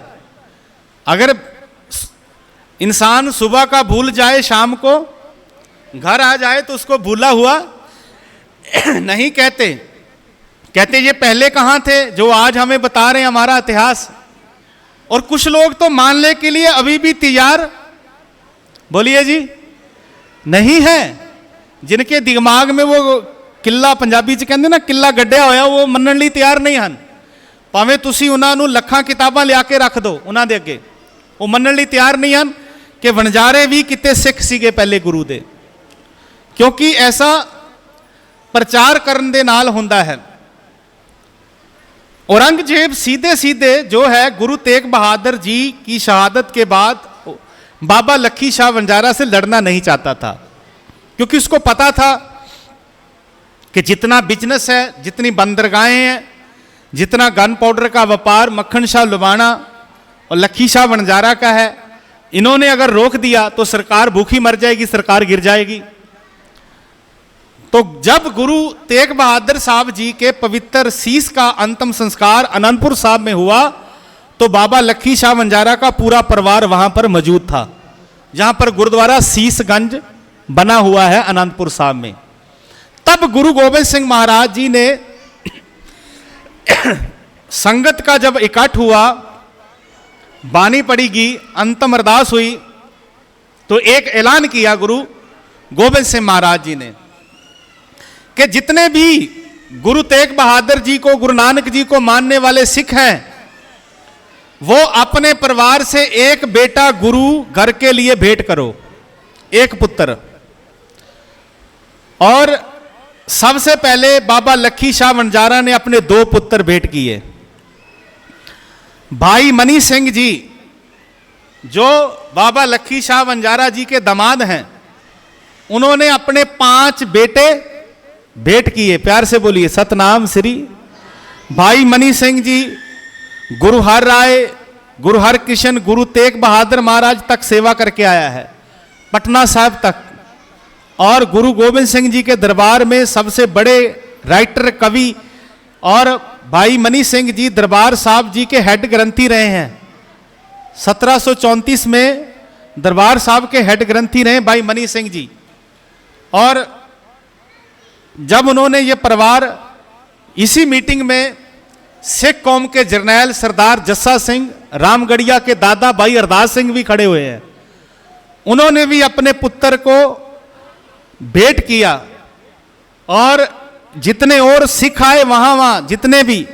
अगर इंसान सुबह का भूल जाए, शाम को घर आ जाए, तो उसको भूला हुआ नहीं कहते। कहते ये पहले कहां थे जो आज हमें बता रहे हैं हमारा इतिहास। और कुछ लोग तो मानने के लिए अभी भी तैयार, बोलिए जी, नहीं है। जिनके दिमाग में वो किला, पंजाबी च कहते ना किला गड्ढिया होया, वो मनन ਲਈ ਤਿਆਰ नहीं ਹਨ। ਭਾਵੇਂ ਤੁਸੀਂ ਉਹਨਾਂ ਨੂੰ ਲੱਖਾਂ ਕਿਤਾਬਾਂ ਲਿਆ ਕੇ ਰੱਖ ਦਿਓ ਉਹਨਾਂ ਦੇ ਅੱਗੇ, ਉਹ ਮੰਨਣ ਲਈ ਤਿਆਰ ਨਹੀਂ ਹਨ ਕਿ ਵਣਜਾਰੇ ਵੀ ਕਿਤੇ ਸਿੱਖ ਸੀਗੇ ਪਹਿਲੇ ਗੁਰੂ ਦੇ। ਕਿਉਂਕਿ ਐਸਾ ਪ੍ਰਚਾਰ ਕਰਨ ਦੇ ਨਾਲ ਹੁੰਦਾ ਹੈ। औरंगजेब सीधे सीधे जो है गुरु तेग बहादुर जी की शहादत के बाद बाबा लखी शाह बंजारा से लड़ना नहीं चाहता था, क्योंकि उसको पता था कि जितना बिजनेस है, जितनी बंदरगाहें हैं, जितना गन पाउडर का व्यापार मक्खन शाह लुबाना और लखी शाह बंजारा का है, इन्होंने अगर रोक दिया तो सरकार भूखी मर जाएगी, सरकार गिर जाएगी। तो जब गुरु तेग बहादुर साहब जी के पवित्र शीश का अंतिम संस्कार आनंदपुर साहब में हुआ, तो बाबा लखी शाह बंजारा का पूरा परिवार वहां पर मौजूद था, जहां पर गुरुद्वारा शीशगंज बना हुआ है आनंदपुर साहब में। तब गुरु गोबिंद सिंह महाराज जी ने संगत का जब इकट्ठ हुआ, बानी पड़ेगी, अंतिम अरदास हुई, तो एक ऐलान किया गुरु गोबिंद सिंह महाराज जी ने कि जितने भी गुरु तेग बहादुर जी को, गुरु नानक जी को मानने वाले सिख हैं, वो अपने परिवार से एक बेटा गुरु घर के लिए भेंट करो, एक पुत्र। और सबसे पहले बाबा लखी शाह बंजारा ने अपने 2 पुत्र भेंट किए। भाई मनी सिंह जी, जो बाबा लखी शाह बंजारा जी के दामाद हैं, उन्होंने अपने 5 बेटे भेंट किए। प्यार से बोलिए सतनाम श्री। भाई मनी सिंह जी गुरु हर राय, गुरु हर कृष्ण, गुरु तेग बहादुर महाराज तक सेवा करके आया है, पटना साहिब तक। और गुरु गोबिंद सिंह जी के दरबार में सबसे बड़े राइटर, कवि, और भाई मनी सिंह जी दरबार साहब जी के हेड ग्रंथी रहे हैं। 1734 में दरबार साहब के हेड ग्रंथी रहे भाई मनी सिंह जी। और जब उन्होंने ये परिवार, इसी मीटिंग में सिख कौम के जर्नैल सरदार जस्सा सिंह, रामगढ़िया के दादा भाई अरदास सिंह भी खड़े हुए हैं। उन्होंने भी अपने पुत्र को भेंट किया, और जितने और सिख आए वहां वहां जितने भी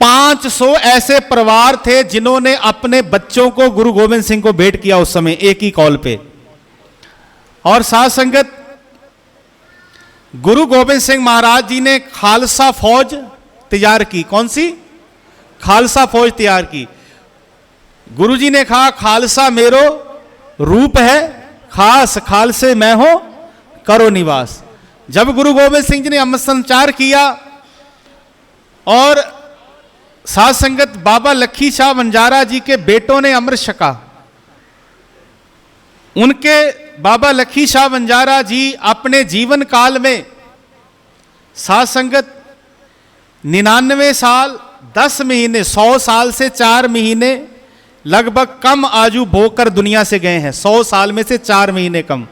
500 ऐसे परिवार थे जिन्होंने अपने बच्चों को गुरु गोविंद सिंह को भेंट किया उस समय एक ही कॉल पे। और साथ संगत गुरु गोविंद सिंह महाराज जी ने खालसा फौज तैयार की। कौन सी? खालसा फौज तैयार की। गुरु जी ने कहा खालसा मेरो रूप है, खास खालसे मैं हो करो निवास। जब गुरु गोविंद सिंह जी ने अमृत संचार किया और साध संगत बाबा लखी शाह बंजारा जी के बेटों ने अमृत छका, उनके बाबा लखी शाह बंजारा जी अपने जीवन काल में साध संगत 99 साल 10 महीने 100 साल से 4 महीने लगभग कम आयु भोगकर दुनिया से गए हैं। 100 साल में से 4 महीने कम।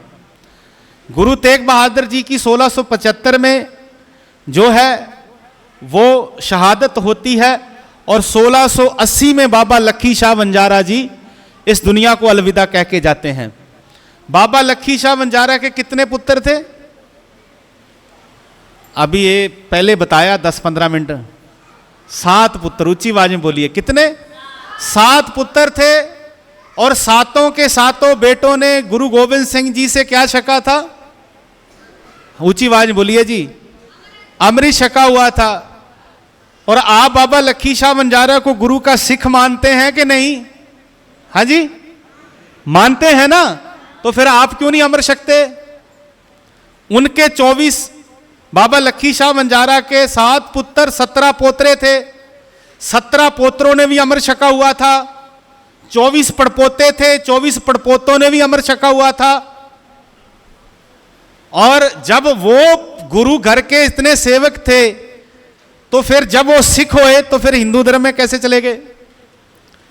गुरु तेग बहादुर जी की 1675 में जो है वो शहादत होती है और 1680 में बाबा लखी शाह बंजारा जी इस दुनिया को अलविदा कह के जाते हैं। बाबा लखी शाह बंजारा के कितने पुत्र थे? अभी ये पहले बताया 10-15 मिनट। 7 पुत्र। ऊंची आवाज में बोलिए कितने? 7 पुत्र थे और 7 के 7 बेटों ने गुरु गोविंद सिंह जी से क्या छका था? ऊंची आवाज में बोलिए जी। अमृत छका हुआ था। और आप बाबा लखी शाह बंजारा को गुरु का सिख मानते हैं कि नहीं? हाँ जी मानते हैं ना, तो फिर आप क्यों नहीं अमृत छकते? उनके 24 बाबा लखी शाह बंजारा के 7 पुत्र 17 पोतरे थे। 17 पोतरों ने भी अमृत छका हुआ था। 24 पड़पोते थे, 24 पड़पोतों ने भी अमृत छका हुआ था। और जब वो गुरु घर के इतने सेवक थे तो फिर जब वो सिख हुए तो फिर हिंदू धर्म में कैसे चले गए?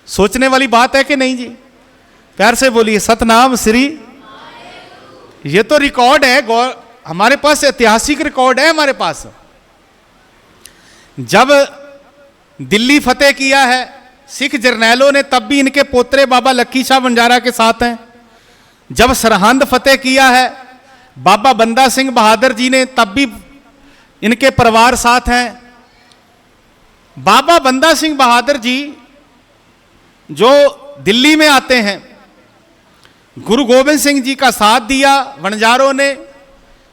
सोचने वाली बात है कि नहीं जी? प्यार से बोलिए सतनाम श्री। ये तो रिकॉर्ड है, हमारे पास ऐतिहासिक रिकॉर्ड है हमारे पास। जब दिल्ली फतेह किया है सिख जर्नैलों ने तब भी इनके पोतरे बाबा लखी शाह बंजारा के साथ हैं। जब सरहंद फतेह किया है बाबा बंदा सिंह बहादुर जी ने तब भी इनके परिवार साथ हैं। बाबा बंदा सिंह बहादुर जी जो दिल्ली में आते हैं, गुरु गोविंद सिंह जी का साथ दिया वणजारों ने,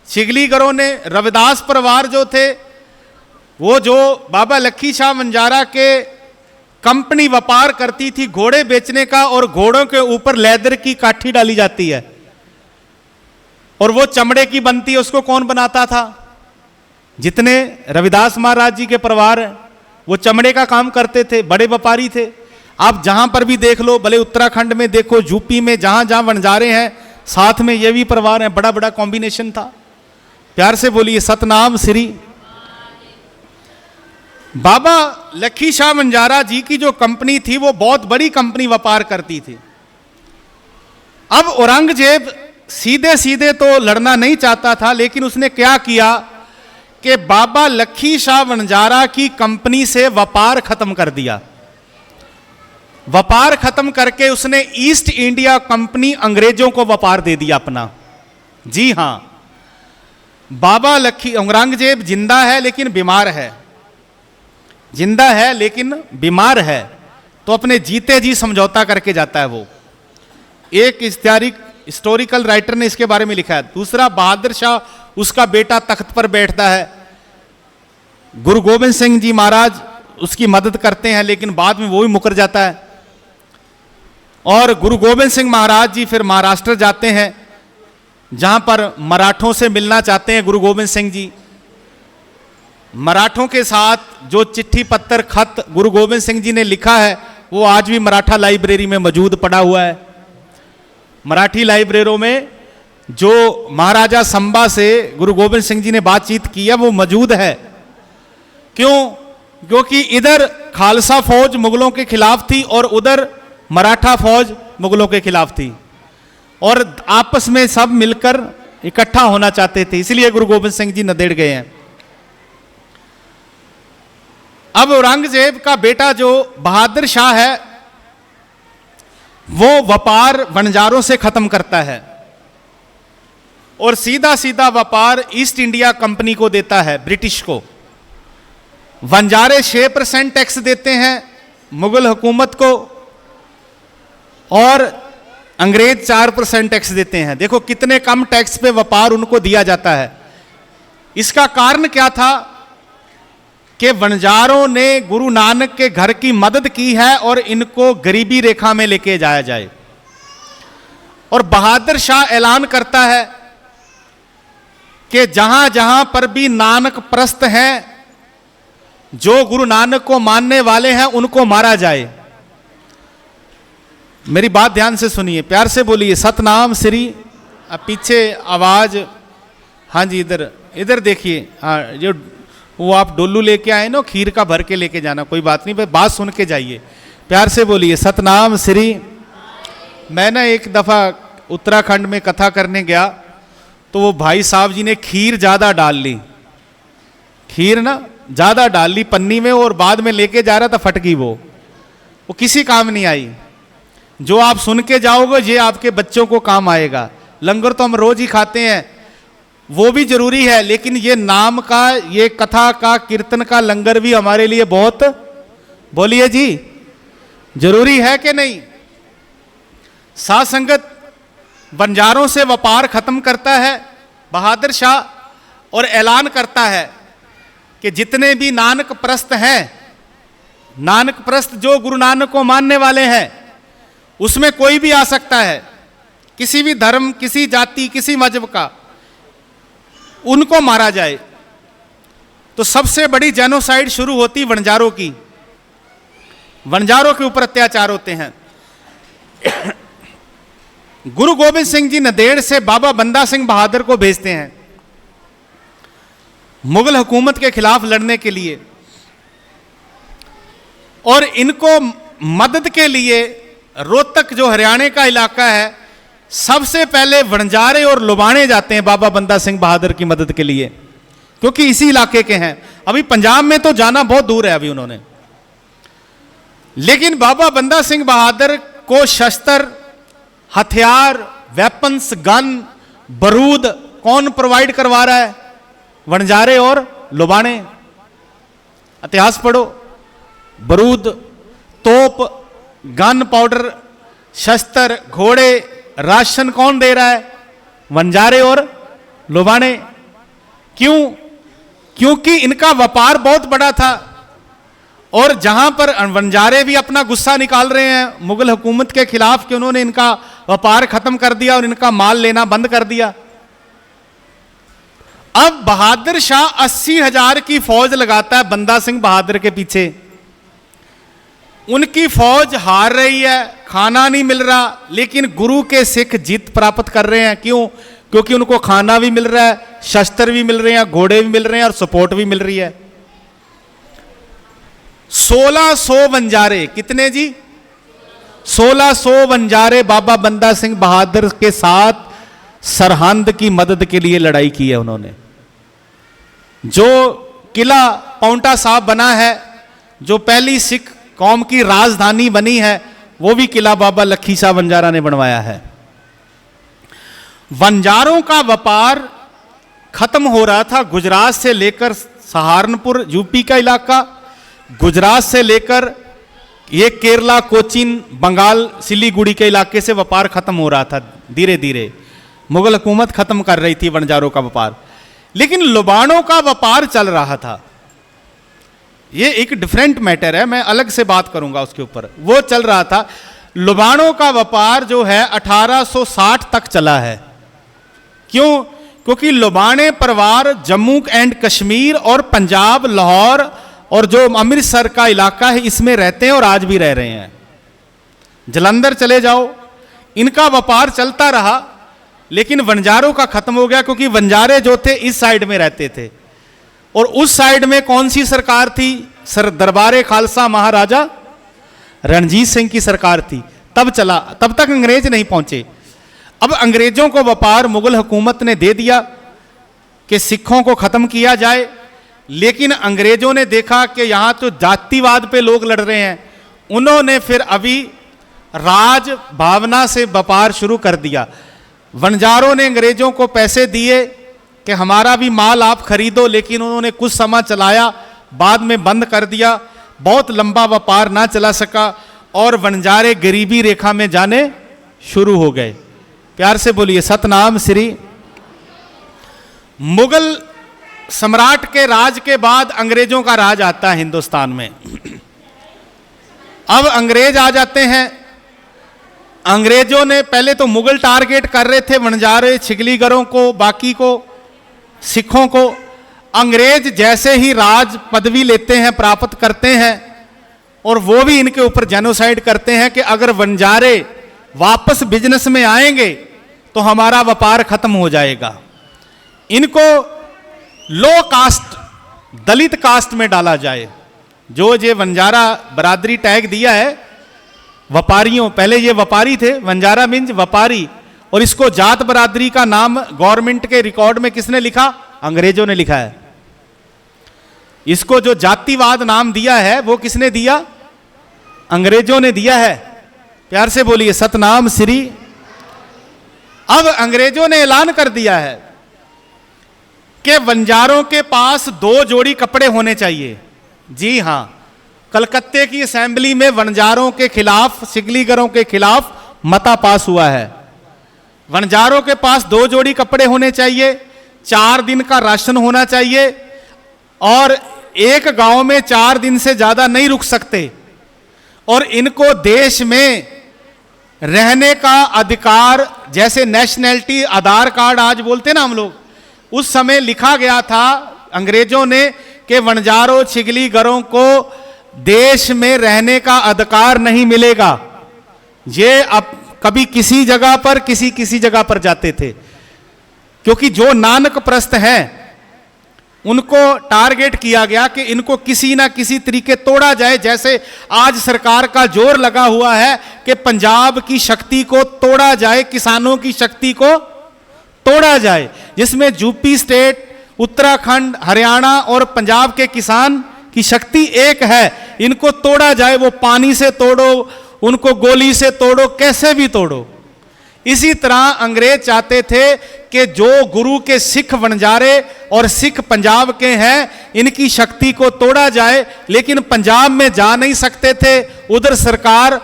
चिगलीगरों ने। रविदास परिवार जो थे वो जो बाबा लखी शाह बंजारा के कंपनी व्यापार करती थी घोड़े बेचने का, और घोड़ों के ऊपर लेदर की काठी डाली जाती है और वो चमड़े की बनती है, उसको कौन बनाता था? जितने रविदास महाराज जी के परिवार हैं वो चमड़े का काम करते थे, बड़े व्यापारी थे। आप जहां पर भी देख लो, भले उत्तराखंड में देखो, यूपी में, जहां जहां वणजारे हैं साथ में ये भी परिवार हैं। बड़ा बड़ा कॉम्बिनेशन था। प्यार से बोलिए सतनाम श्री। बाबा लखी शाह बंजारा जी की जो कंपनी थी वो बहुत बड़ी कंपनी व्यापार करती थी। अब औरंगजेब सीधे सीधे तो लड़ना नहीं चाहता था, लेकिन उसने क्या किया कि बाबा लखी शाह बंजारा की कंपनी से व्यापार खत्म कर दिया। व्यापार खत्म करके उसने ईस्ट इंडिया कंपनी अंग्रेजों को व्यापार दे दिया अपना। जी हां, बाबा लखी औरंगजेब जिंदा है लेकिन बीमार है, जिंदा है लेकिन बीमार है, तो अपने जीते जी समझौता करके जाता है वो। एक हिस्टोरिकल राइटर ने इसके बारे में लिखा है। दूसरा, बहादुर शाह उसका बेटा तख्त पर बैठता है। गुरु गोविंद सिंह जी महाराज उसकी मदद करते हैं, लेकिन बाद में वो भी मुकर जाता है। और गुरु गोविंद सिंह महाराज जी फिर महाराष्ट्र जाते हैं, जहां पर मराठों से मिलना चाहते हैं गुरु गोविंद सिंह जी। मराठों के साथ जो चिट्ठी पत्र खत गुरु गोविंद सिंह जी ने लिखा है वो आज भी मराठा लाइब्रेरी में मौजूद पड़ा हुआ है। मराठी लाइब्रेरियों में जो महाराजा संबा से गुरु गोविंद सिंह जी ने बातचीत की है वो मौजूद है। क्यों? क्योंकि इधर खालसा फौज मुगलों के खिलाफ थी और उधर मराठा फौज मुगलों के खिलाफ थी, और आपस में सब मिलकर इकट्ठा होना चाहते थे, इसलिए गुरु गोविंद सिंह जी नदेड़ गए हैं। अब औरंगजेब का बेटा जो बहादुर शाह है वो व्यापार वणजारों से खत्म करता है। और सीधा सीधा व्यापार ईस्ट इंडिया कंपनी को देता है, ब्रिटिश को। वंजारे 6% टैक्स देते हैं मुगल हुकूमत को और अंग्रेज 4% टैक्स देते हैं। देखो कितने कम टैक्स पे व्यापार उनको दिया जाता है। इसका कारण क्या था कि वंजारों ने गुरु नानक के घर की मदद की है और इनको गरीबी रेखा में लेके जाया जाए। और बहादुर शाह ऐलान करता है कि जहां जहां पर भी नानक प्रस्त हैं, जो गुरु नानक को मानने वाले हैं, उनको मारा जाए। मेरी बात ध्यान से सुनिए, प्यार से बोलिए सतनाम श्री। अब पीछे आवाज, हाँ जी इधर इधर देखिए। हाँ, जो वो आप डोलू लेके आए ना, खीर का भर के लेके जाना, कोई बात नहीं, बात सुन के जाइए। प्यार से बोलिए सतनाम श्री। मैं ना एक दफा उत्तराखंड में कथा करने गया, तो वो भाई साहब जी ने खीर ज्यादा डाल ली, खीर ना ज्यादा डाल ली पन्नी में, और बाद में लेके जा रहा था, फट गई वो किसी काम नहीं आई। जो आप सुन के जाओगे ये आपके बच्चों को काम आएगा। लंगर तो हम रोज ही खाते हैं, वो भी जरूरी है, लेकिन ये नाम का, ये कथा का, कीर्तन का लंगर भी हमारे लिए बहुत, बोलिए जी, जरूरी है कि नहीं। साध संगत बंजारों से व्यापार खत्म करता है बहादुर शाह और ऐलान करता है कि जितने भी नानक प्रस्त हैं, नानक प्रस्त जो गुरु नानक को मानने वाले हैं, उसमें कोई भी आ सकता है, किसी भी धर्म, किसी जाति, किसी मजहब का, उनको मारा जाए। तो सबसे बड़ी जेनोसाइड शुरू होती वंजारों की, वंजारों के ऊपर अत्याचार होते हैं। गुरु गोबिंद सिंह जी नंदेड़ से बाबा बंदा सिंह बहादुर को भेजते हैं मुगल हुकूमत के खिलाफ लड़ने के लिए, और इनको मदद के लिए रोहतक जो हरियाणा का इलाका है, सबसे पहले वंजारे और लुबाणे जाते हैं बाबा बंदा सिंह बहादुर की मदद के लिए, क्योंकि इसी इलाके के हैं। अभी पंजाब में तो जाना बहुत दूर है अभी उन्होंने, लेकिन बाबा बंदा सिंह बहादुर को शस्त्र, हथियार, वेपन्स, गन, बारूद कौन प्रोवाइड करवा रहा है? वंजारे और लुबाणे। इतिहास पढ़ो, बारूद, तोप, गन पाउडर, शस्त्र, घोड़े, राशन कौन दे रहा है? वंजारे और लुबाणे। क्यों? क्योंकि इनका व्यापार बहुत बड़ा था, और जहां पर वंजारे भी अपना गुस्सा निकाल रहे हैं मुगल हुकूमत के खिलाफ कि उन्होंने इनका व्यापार खत्म कर दिया और इनका माल लेना बंद कर दिया। अब बहादुर शाह 80,000 की फौज लगाता है बंदा सिंह बहादुर के पीछे। उनकी फौज हार रही है, खाना नहीं मिल रहा, लेकिन गुरु के सिख जीत प्राप्त कर रहे हैं। क्यों? क्योंकि उनको खाना भी मिल रहा है, शस्त्र भी मिल रहे हैं, घोड़े भी मिल रहे हैं, और सपोर्ट भी मिल रही है। 1600 वंजारे, कितने जी? 1600 वंजारे बाबा बंदा सिंह बहादुर के साथ सरहंद की मदद के लिए लड़ाई की है उन्होंने। जो किला पाउंटा साहब बना है, जो पहली सिख कौम की राजधानी बनी है, वो भी किला बाबा लखी शाह वंजारा ने बनवाया है। वंजारों का व्यापार खत्म हो रहा था। गुजरात से लेकर सहारनपुर, यूपी का इलाका, गुजरात से लेकर ये केरला, कोचीन, बंगाल, सिलीगुड़ी के इलाके से व्यापार खत्म हो रहा था। धीरे धीरे मुगल हुकूमत खत्म कर रही थी वंजारों का व्यापार, लेकिन लुबाणों का व्यापार चल रहा था। ये एक डिफरेंट मैटर है, मैं अलग से बात करूंगा उसके ऊपर। वो चल रहा था। लुबाणों का व्यापार जो है 1860 तक चला है। क्यों? क्योंकि लुबाणे परिवार जम्मू एंड कश्मीर और पंजाब, लाहौर और जो अमृतसर का इलाका है, इसमें रहते हैं और आज भी रह रहे हैं। जलंधर चले जाओ, इनका व्यापार चलता रहा, लेकिन वंजारों का खत्म हो गया, क्योंकि वंजारे जो थे इस साइड में रहते थे, और उस साइड में कौन सी सरकार थी? सर दरबारे खालसा महाराजा रणजीत सिंह की सरकार थी। तब चला, तब तक अंग्रेज नहीं पहुंचे। अब अंग्रेजों को व्यापार मुगल हुकूमत ने दे दिया कि सिखों को खत्म किया जाए, लेकिन अंग्रेजों ने देखा कि यहां तो जातिवाद पे लोग लड़ रहे हैं। उन्होंने फिर अभी राज भावना से व्यापार शुरू कर दिया। वणजारों ने अंग्रेजों को पैसे दिए कि हमारा भी माल आप खरीदो, लेकिन उन्होंने कुछ समय चलाया, बाद में बंद कर दिया। बहुत लंबा व्यापार ना चला सका और वणजारे गरीबी रेखा में जाने शुरू हो गए। प्यार से बोलिए सतनाम श्री। मुगल सम्राट के राज के बाद अंग्रेजों का राज आता है हिंदुस्तान में। अब अंग्रेज आ जाते हैं। अंग्रेजों ने पहले तो मुगल टारगेट कर रहे थे, वणजारे छिगलीगरों को, बाकी को, सिखों को। अंग्रेज जैसे ही राज पदवी लेते हैं, प्राप्त करते हैं, और वो भी इनके ऊपर जेनोसाइड करते हैं कि अगर वणजारे वापस बिजनेस में आएंगे तो हमारा व्यापार खत्म हो जाएगा। इनको लो कास्ट, दलित कास्ट में डाला जाए। जो ये वंजारा बरादरी टैग दिया है व्यापारियों, पहले ये व्यापारी थे, वंजारा मीन्स व्यापारी, और इसको जात बरादरी का नाम गवर्नमेंट के रिकॉर्ड में किसने लिखा? अंग्रेजों ने लिखा है। इसको जो जातिवाद नाम दिया है वो किसने दिया? अंग्रेजों ने दिया है। प्यार से बोलिए सतनाम श्री। अब अंग्रेजों ने ऐलान कर दिया है कि वंजारों के पास 2 जोड़ी कपड़े होने चाहिए। जी हां, कलकत्ते की असेंबली में वंजारों के खिलाफ, छिगलीगरों के खिलाफ मता पास हुआ है। वंजारों के पास 2 जोड़ी कपड़े होने चाहिए, 4 दिन का राशन होना चाहिए, और एक गांव में 4 दिन से ज्यादा नहीं रुक सकते, और इनको देश में रहने का अधिकार, जैसे नेशनैलिटी आधार कार्ड आज बोलते ना हम लोग, उस समय लिखा गया था अंग्रेजों ने कि वणजारों छिगलीगरों को देश में रहने का अधिकार नहीं मिलेगा। ये अब कभी किसी जगह पर, किसी जगह पर जाते थे, क्योंकि जो नानक प्रस्थ हैं उनको टारगेट किया गया कि इनको किसी ना किसी तरीके तोड़ा जाए। जैसे आज सरकार का जोर लगा हुआ है कि पंजाब की शक्ति को तोड़ा जाए, किसानों की शक्ति को तोड़ा जाए, जिसमें यूपी स्टेट, उत्तराखंड, हरियाणा और पंजाब के किसान की शक्ति एक है। इनको तोड़ा जाए, वो पानी से तोड़ो, उनको गोली से तोड़ो, कैसे भी तोड़ो। इसी तरह अंग्रेज चाहते थे कि जो गुरु के सिख वणजारे और सिख पंजाब के हैं, इनकी शक्ति को तोड़ा जाए, लेकिन पंजाब में जा नहीं सकते थे। उधर सरकार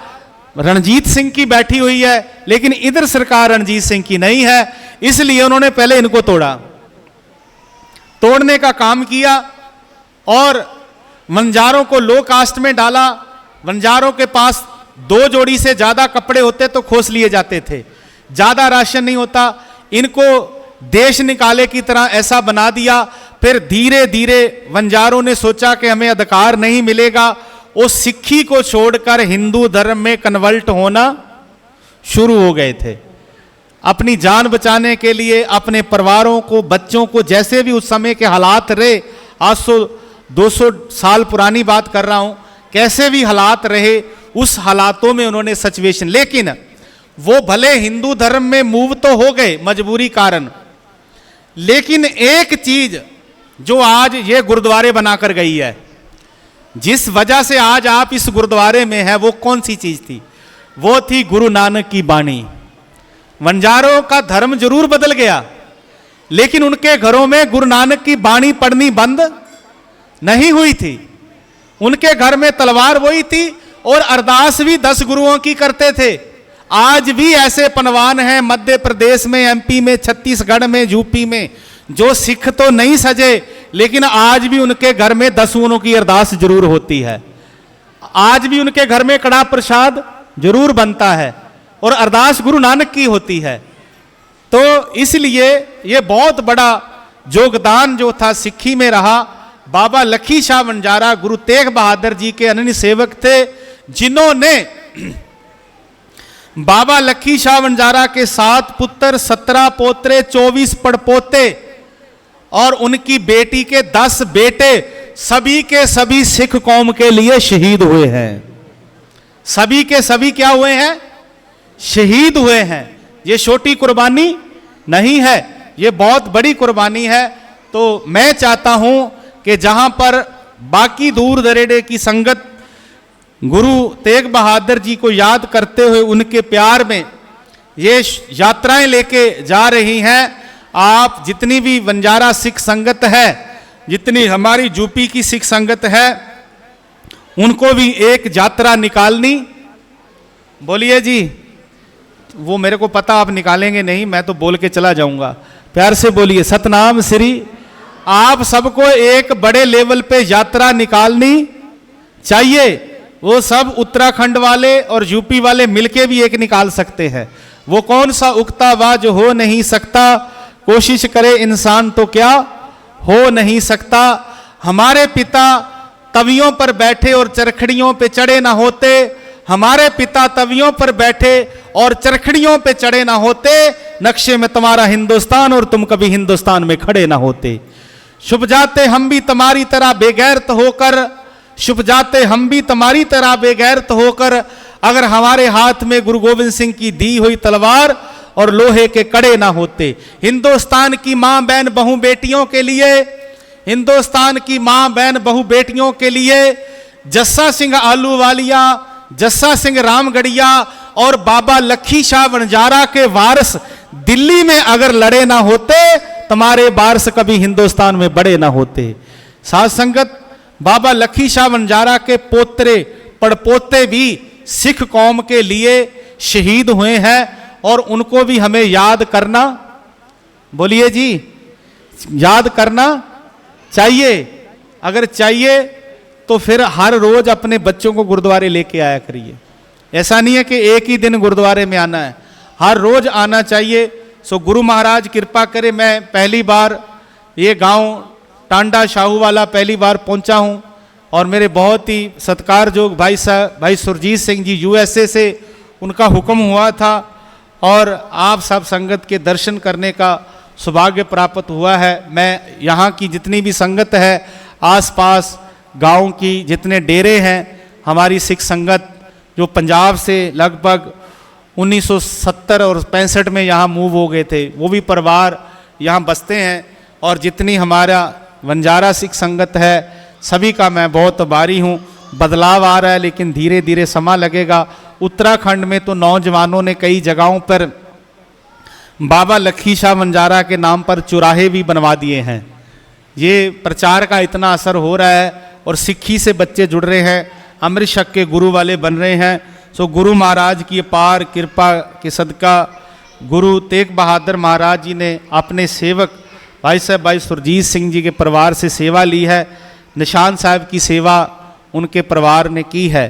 रणजीत सिंह की बैठी हुई है, लेकिन इधर सरकार रणजीत सिंह की नहीं है, इसलिए उन्होंने पहले इनको तोड़ा, तोड़ने का काम किया और वंजारों को लो कास्ट में डाला। वंजारों के पास 2 जोड़ी से ज्यादा कपड़े होते तो खोस लिए जाते थे, ज्यादा राशन नहीं होता, इनको देश निकाले की तरह ऐसा बना दिया। फिर धीरे धीरे वंजारों ने सोचा कि हमें अधिकार नहीं मिलेगा, वो सिक्खी को छोड़कर हिंदू धर्म में कन्वर्ट होना शुरू हो गए थे। अपनी जान बचाने के लिए अपने परिवारों को, बच्चों को, जैसे भी उस समय के हालात रहे, आज 200 साल पुरानी बात कर रहा हूं, कैसे भी हालात रहे, उस हालातों में उन्होंने सिचुएशन, लेकिन वो भले हिंदू धर्म में मूव तो हो गए मजबूरी कारण, लेकिन एक चीज जो आज ये गुरुद्वारे बनाकर गई है, जिस वजह से आज आप इस गुरुद्वारे में हैं, वो कौन सी चीज थी? वो थी गुरु नानक की बाणी। वंजारों का धर्म जरूर बदल गया, लेकिन उनके घरों में गुरु नानक की बाणी पढ़नी बंद नहीं हुई थी। उनके घर में तलवार वही थी और अरदास भी 10 गुरुओं की करते थे। आज भी ऐसे पनवान हैं मध्य प्रदेश में, एमपी में, छत्तीसगढ़ में, यूपी में, जो सिख तो नहीं सजे, लेकिन आज भी उनके घर में 10 गुरुओं की अरदास जरूर होती है। आज भी उनके घर में कड़ा प्रसाद जरूर बनता है और अरदास गुरु नानक की होती है। तो इसलिए ये बहुत बड़ा योगदान जो था सिक्खी में रहा। बाबा लखी शाह वंजारा गुरु तेग बहादुर जी के अनन्य सेवक थे, जिन्होंने बाबा लखी शाह वंजारा के 7 पुत्र, 17 पोत्रे, 24 पड़पोते और उनकी बेटी के 10 बेटे, सभी के सभी सिख कौम के लिए शहीद हुए हैं। सभी के सभी क्या हुए हैं? शहीद हुए हैं। ये छोटी कुर्बानी नहीं है, ये बहुत बड़ी कुर्बानी है। तो मैं चाहता हूं कि जहां पर बाकी दूर दरेडे की संगत गुरु तेग बहादुर जी को याद करते हुए उनके प्यार में ये यात्राएं लेके जा रही हैं। आप जितनी भी बंजारा सिख संगत है, जितनी हमारी यूपी की सिख संगत है, उनको भी एक यात्रा निकालनी। बोलिए जी। वो मेरे को पता आप निकालेंगे नहीं, मैं तो बोल के चला जाऊंगा। प्यार से बोलिए सतनाम श्री। आप सबको एक बड़े लेवल पे यात्रा निकालनी चाहिए। वो सब उत्तराखंड वाले और यूपी वाले मिलके भी एक निकाल सकते हैं। वो कौन सा उगता हुआ जो हो नहीं सकता, कोशिश करे इंसान तो क्या हो नहीं सकता। हमारे पिता तवियों पर बैठे और चरखड़ियों पे चढ़े ना होते, हमारे पिता तवियों पर बैठे और चरखड़ियों पे चढ़े ना होते, नक्शे में तुम्हारा हिंदुस्तान और तुम कभी हिंदुस्तान में खड़े ना होते। शुभ जाते हम भी तुम्हारी तरह बेगैरत होकर, शुभ जाते हम भी तुम्हारी तरह बेगैरत होकर, अगर हमारे हाथ में गुरु गोविंद सिंह की दी हुई तलवार और लोहे के कड़े ना होते। हिंदुस्तान की मां बहन बहू बेटियों के लिए, हिंदुस्तान की मां बहन बहू बेटियों के लिए जस्सा सिंह आलूवालिया, जस्सा सिंह रामगढ़िया और बाबा लखी शाह वनजारा के वारिस दिल्ली में अगर लड़े ना होते, तुम्हारे वारिस कभी हिंदुस्तान में बड़े ना होते। साध संगत, बाबा लखी शाह वनजारा के पोतरे पड़पोते भी सिख कौम के लिए शहीद हुए हैं और उनको भी हमें याद करना, बोलिए जी, याद करना चाहिए। अगर चाहिए तो फिर हर रोज अपने बच्चों को गुरुद्वारे लेके आया करिए। ऐसा नहीं है कि एक ही दिन गुरुद्वारे में आना है, हर रोज आना चाहिए। सो गुरु महाराज कृपा करे। मैं पहली बार ये गांव टांडा शाहूवाला पहली बार पहुंचा हूं और मेरे बहुत ही सत्कारजोग भाई साहब, भाई सुरजीत सिंह जी यूएसए से, उनका हुक्म हुआ था और आप सब संगत के दर्शन करने का सौभाग्य प्राप्त हुआ है। मैं यहाँ की जितनी भी संगत है, आसपास गांव की जितने डेरे हैं, हमारी सिख संगत जो पंजाब से लगभग 1970 और 65 में यहाँ मूव हो गए थे, वो भी परिवार यहाँ बसते हैं। और जितनी हमारा बंजारा सिख संगत है, सभी का मैं बहुत आभारी हूँ। बदलाव आ रहा है लेकिन धीरे धीरे समय लगेगा। उत्तराखंड में तो नौजवानों ने कई जगहों पर बाबा लखी शाह वनजारा के नाम पर चौराहे भी बनवा दिए हैं। ये प्रचार का इतना असर हो रहा है और सिक्खी से बच्चे जुड़ रहे हैं, अमृत शक के गुरु वाले बन रहे हैं। सो गुरु महाराज की पार कृपा के सदका गुरु तेग बहादुर महाराज जी ने अपने सेवक भाई साहब भाई सुरजीत सिंह जी के परिवार से सेवा ली है। निशान साहब की सेवा उनके परिवार ने की है।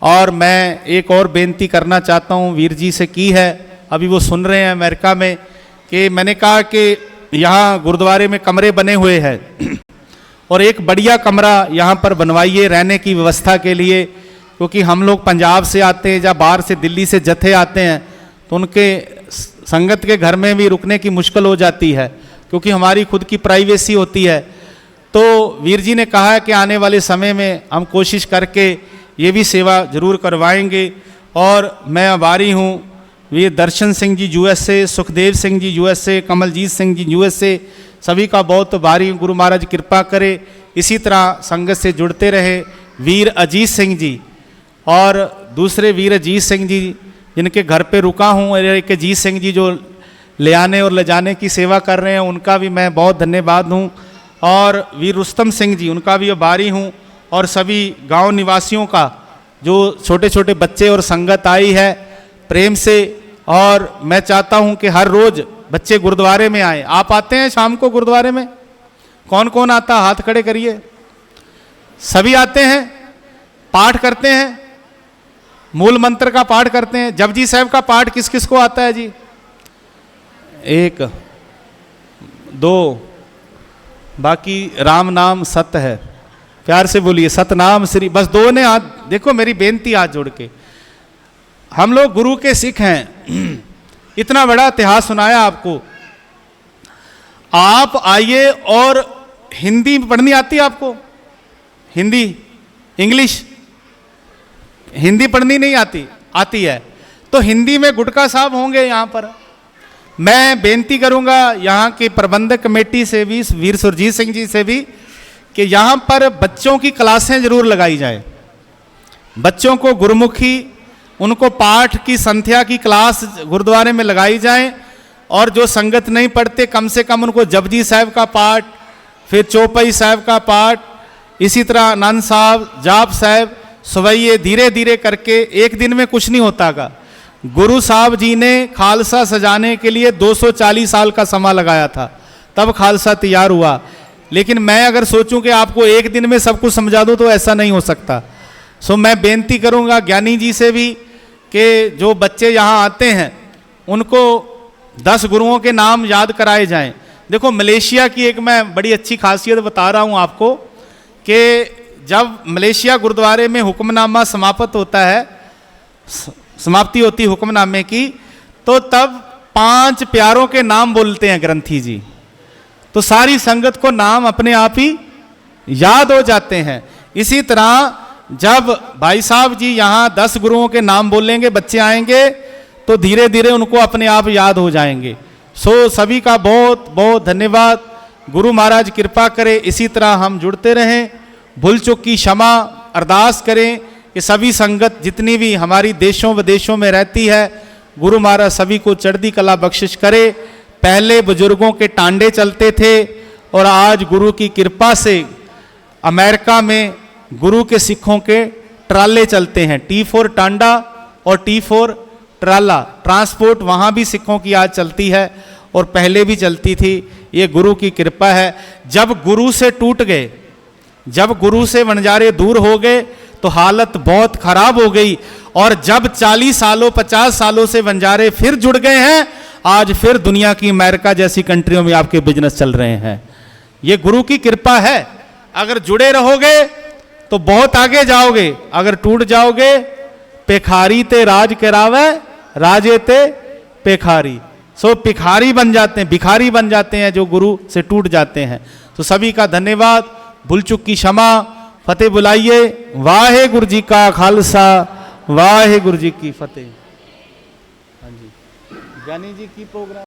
और मैं एक और बेनती करना चाहता हूँ, वीर जी से की है, अभी वो सुन रहे हैं अमेरिका में, कि मैंने कहा कि यहाँ गुरुद्वारे में कमरे बने हुए हैं और एक बढ़िया कमरा यहाँ पर बनवाइए रहने की व्यवस्था के लिए। क्योंकि हम लोग पंजाब से आते हैं या बाहर से दिल्ली से जत्थे आते हैं तो उनके संगत के घर में भी रुकने की मुश्किल हो जाती है, क्योंकि हमारी खुद की प्राइवेसी होती है। तो वीर जी ने कहा है कि आने वाले समय में हम कोशिश करके ये भी सेवा जरूर करवाएंगे। और मैं आभारी हूँ वीर दर्शन Singh ji USA, Sukhdev Singh ji USA, Kamaljeet Singh ji USA, सभी का बहुत आभारी हूँ। गुरु महाराज कृपा करे इसी तरह संगत से जुड़ते रहे। वीर अजीत सिंह जी और दूसरे वीर अजीत सिंह जी जिनके घर पे रुका हूँ, और एक अजीत सिंह जी जो ले आने और ले जाने की सेवा कर रहे हैं, उनका भी मैं बहुत धन्यवाद हूँ। और वीर रुस्तम सिंह जी, उनका भी आभारी हूँ। और सभी गांव निवासियों का, जो छोटे छोटे बच्चे और संगत आई है प्रेम से। और मैं चाहता हूँ कि हर रोज़ बच्चे गुरुद्वारे में आए। आप आते हैं शाम को गुरुद्वारे में? कौन कौन आता? हाथ खड़े करिए। सभी आते हैं, पाठ करते हैं, मूल मंत्र का पाठ करते हैं। जपजी साहब का पाठ किस किस को आता है जी? 1 2, बाकी राम नाम सत्य है। प्यार से बोलिए सतनाम श्री। बस 2 ने हाथ, देखो मेरी बेनती हाथ जोड़ के, हम लोग गुरु के सिख हैं। इतना बड़ा इतिहास सुनाया आपको। आप आइए। और हिंदी पढ़नी आती है आपको? हिंदी, इंग्लिश, हिंदी पढ़नी नहीं आती? आती है। तो हिंदी में गुटका साहब होंगे यहाँ पर। मैं बेनती करूँगा यहाँ की प्रबंधक कमेटी से भी, वीर सुरजीत सिंह जी से भी, कि यहाँ पर बच्चों की क्लासें जरूर लगाई जाए। बच्चों को गुरुमुखी उनको पाठ की संध्या की क्लास गुरुद्वारे में लगाई जाए, और जो संगत नहीं पढ़ते कम से कम उनको जपजी साहब का पाठ, फिर चौपाई साहब का पाठ, इसी तरह आनंद साहब, जाप साहब, सवैये धीरे धीरे करके, एक दिन में कुछ नहीं होता का। गुरु साहब जी ने खालसा सजाने के लिए 240 साल का समय लगाया था, तब खालसा तैयार हुआ। लेकिन मैं अगर सोचूं कि आपको एक दिन में सब कुछ समझा दूं तो ऐसा नहीं हो सकता। सो मैं बेनती करूंगा ज्ञानी जी से भी कि जो बच्चे यहाँ आते हैं उनको 10 गुरुओं के नाम याद कराए जाएं। देखो मलेशिया की एक मैं बड़ी अच्छी खासियत बता रहा हूँ आपको कि जब मलेशिया गुरुद्वारे में हुक्मनामा समाप्त होता है, समाप्ति होती है हुक्मनामे की, तो तब 5 प्यारों के नाम बोलते हैं ग्रंथी जी, तो सारी संगत को नाम अपने आप ही याद हो जाते हैं। इसी तरह जब भाई साहब जी यहाँ 10 गुरुओं के नाम बोलेंगे, बच्चे आएंगे तो धीरे धीरे उनको अपने आप याद हो जाएंगे। सो सभी का बहुत बहुत धन्यवाद। गुरु महाराज कृपा करें, इसी तरह हम जुड़ते रहें, भूल चूक की क्षमा अरदास करें कि सभी संगत जितनी भी हमारी देशों विदेशों में रहती है, गुरु महाराज सभी को चढ़ती कला बख्शिश करे। पहले बुजुर्गों के टांडे चलते थे और आज गुरु की कृपा से अमेरिका में गुरु के सिखों के ट्राले चलते हैं, T4 टांडा और T4 ट्राला, ट्रांसपोर्ट वहाँ भी सिखों की आज चलती है और पहले भी चलती थी। ये गुरु की कृपा है। जब गुरु से टूट गए, जब गुरु से वनजारे दूर हो गए तो हालत बहुत खराब हो गई, और जब 40 सालों 50 सालों से वनजारे फिर जुड़ गए हैं, आज फिर दुनिया की अमेरिका जैसी कंट्रियों में आपके बिजनेस चल रहे हैं। ये गुरु की कृपा है। अगर जुड़े रहोगे तो बहुत आगे जाओगे, अगर टूट जाओगे पेखारी ते राज करावे, राजे ते पेखारी। सो भिखारी बन जाते हैं, भिखारी बन जाते हैं जो गुरु से टूट जाते हैं। तो सभी का धन्यवाद, भूल चूक की क्षमा, फतेह बुलाइए। वाहे गुरु जी का खालसा, वाहे गुरु जी की फतेह। हाँ जी, ज्ञानी जी की प्रोग्राम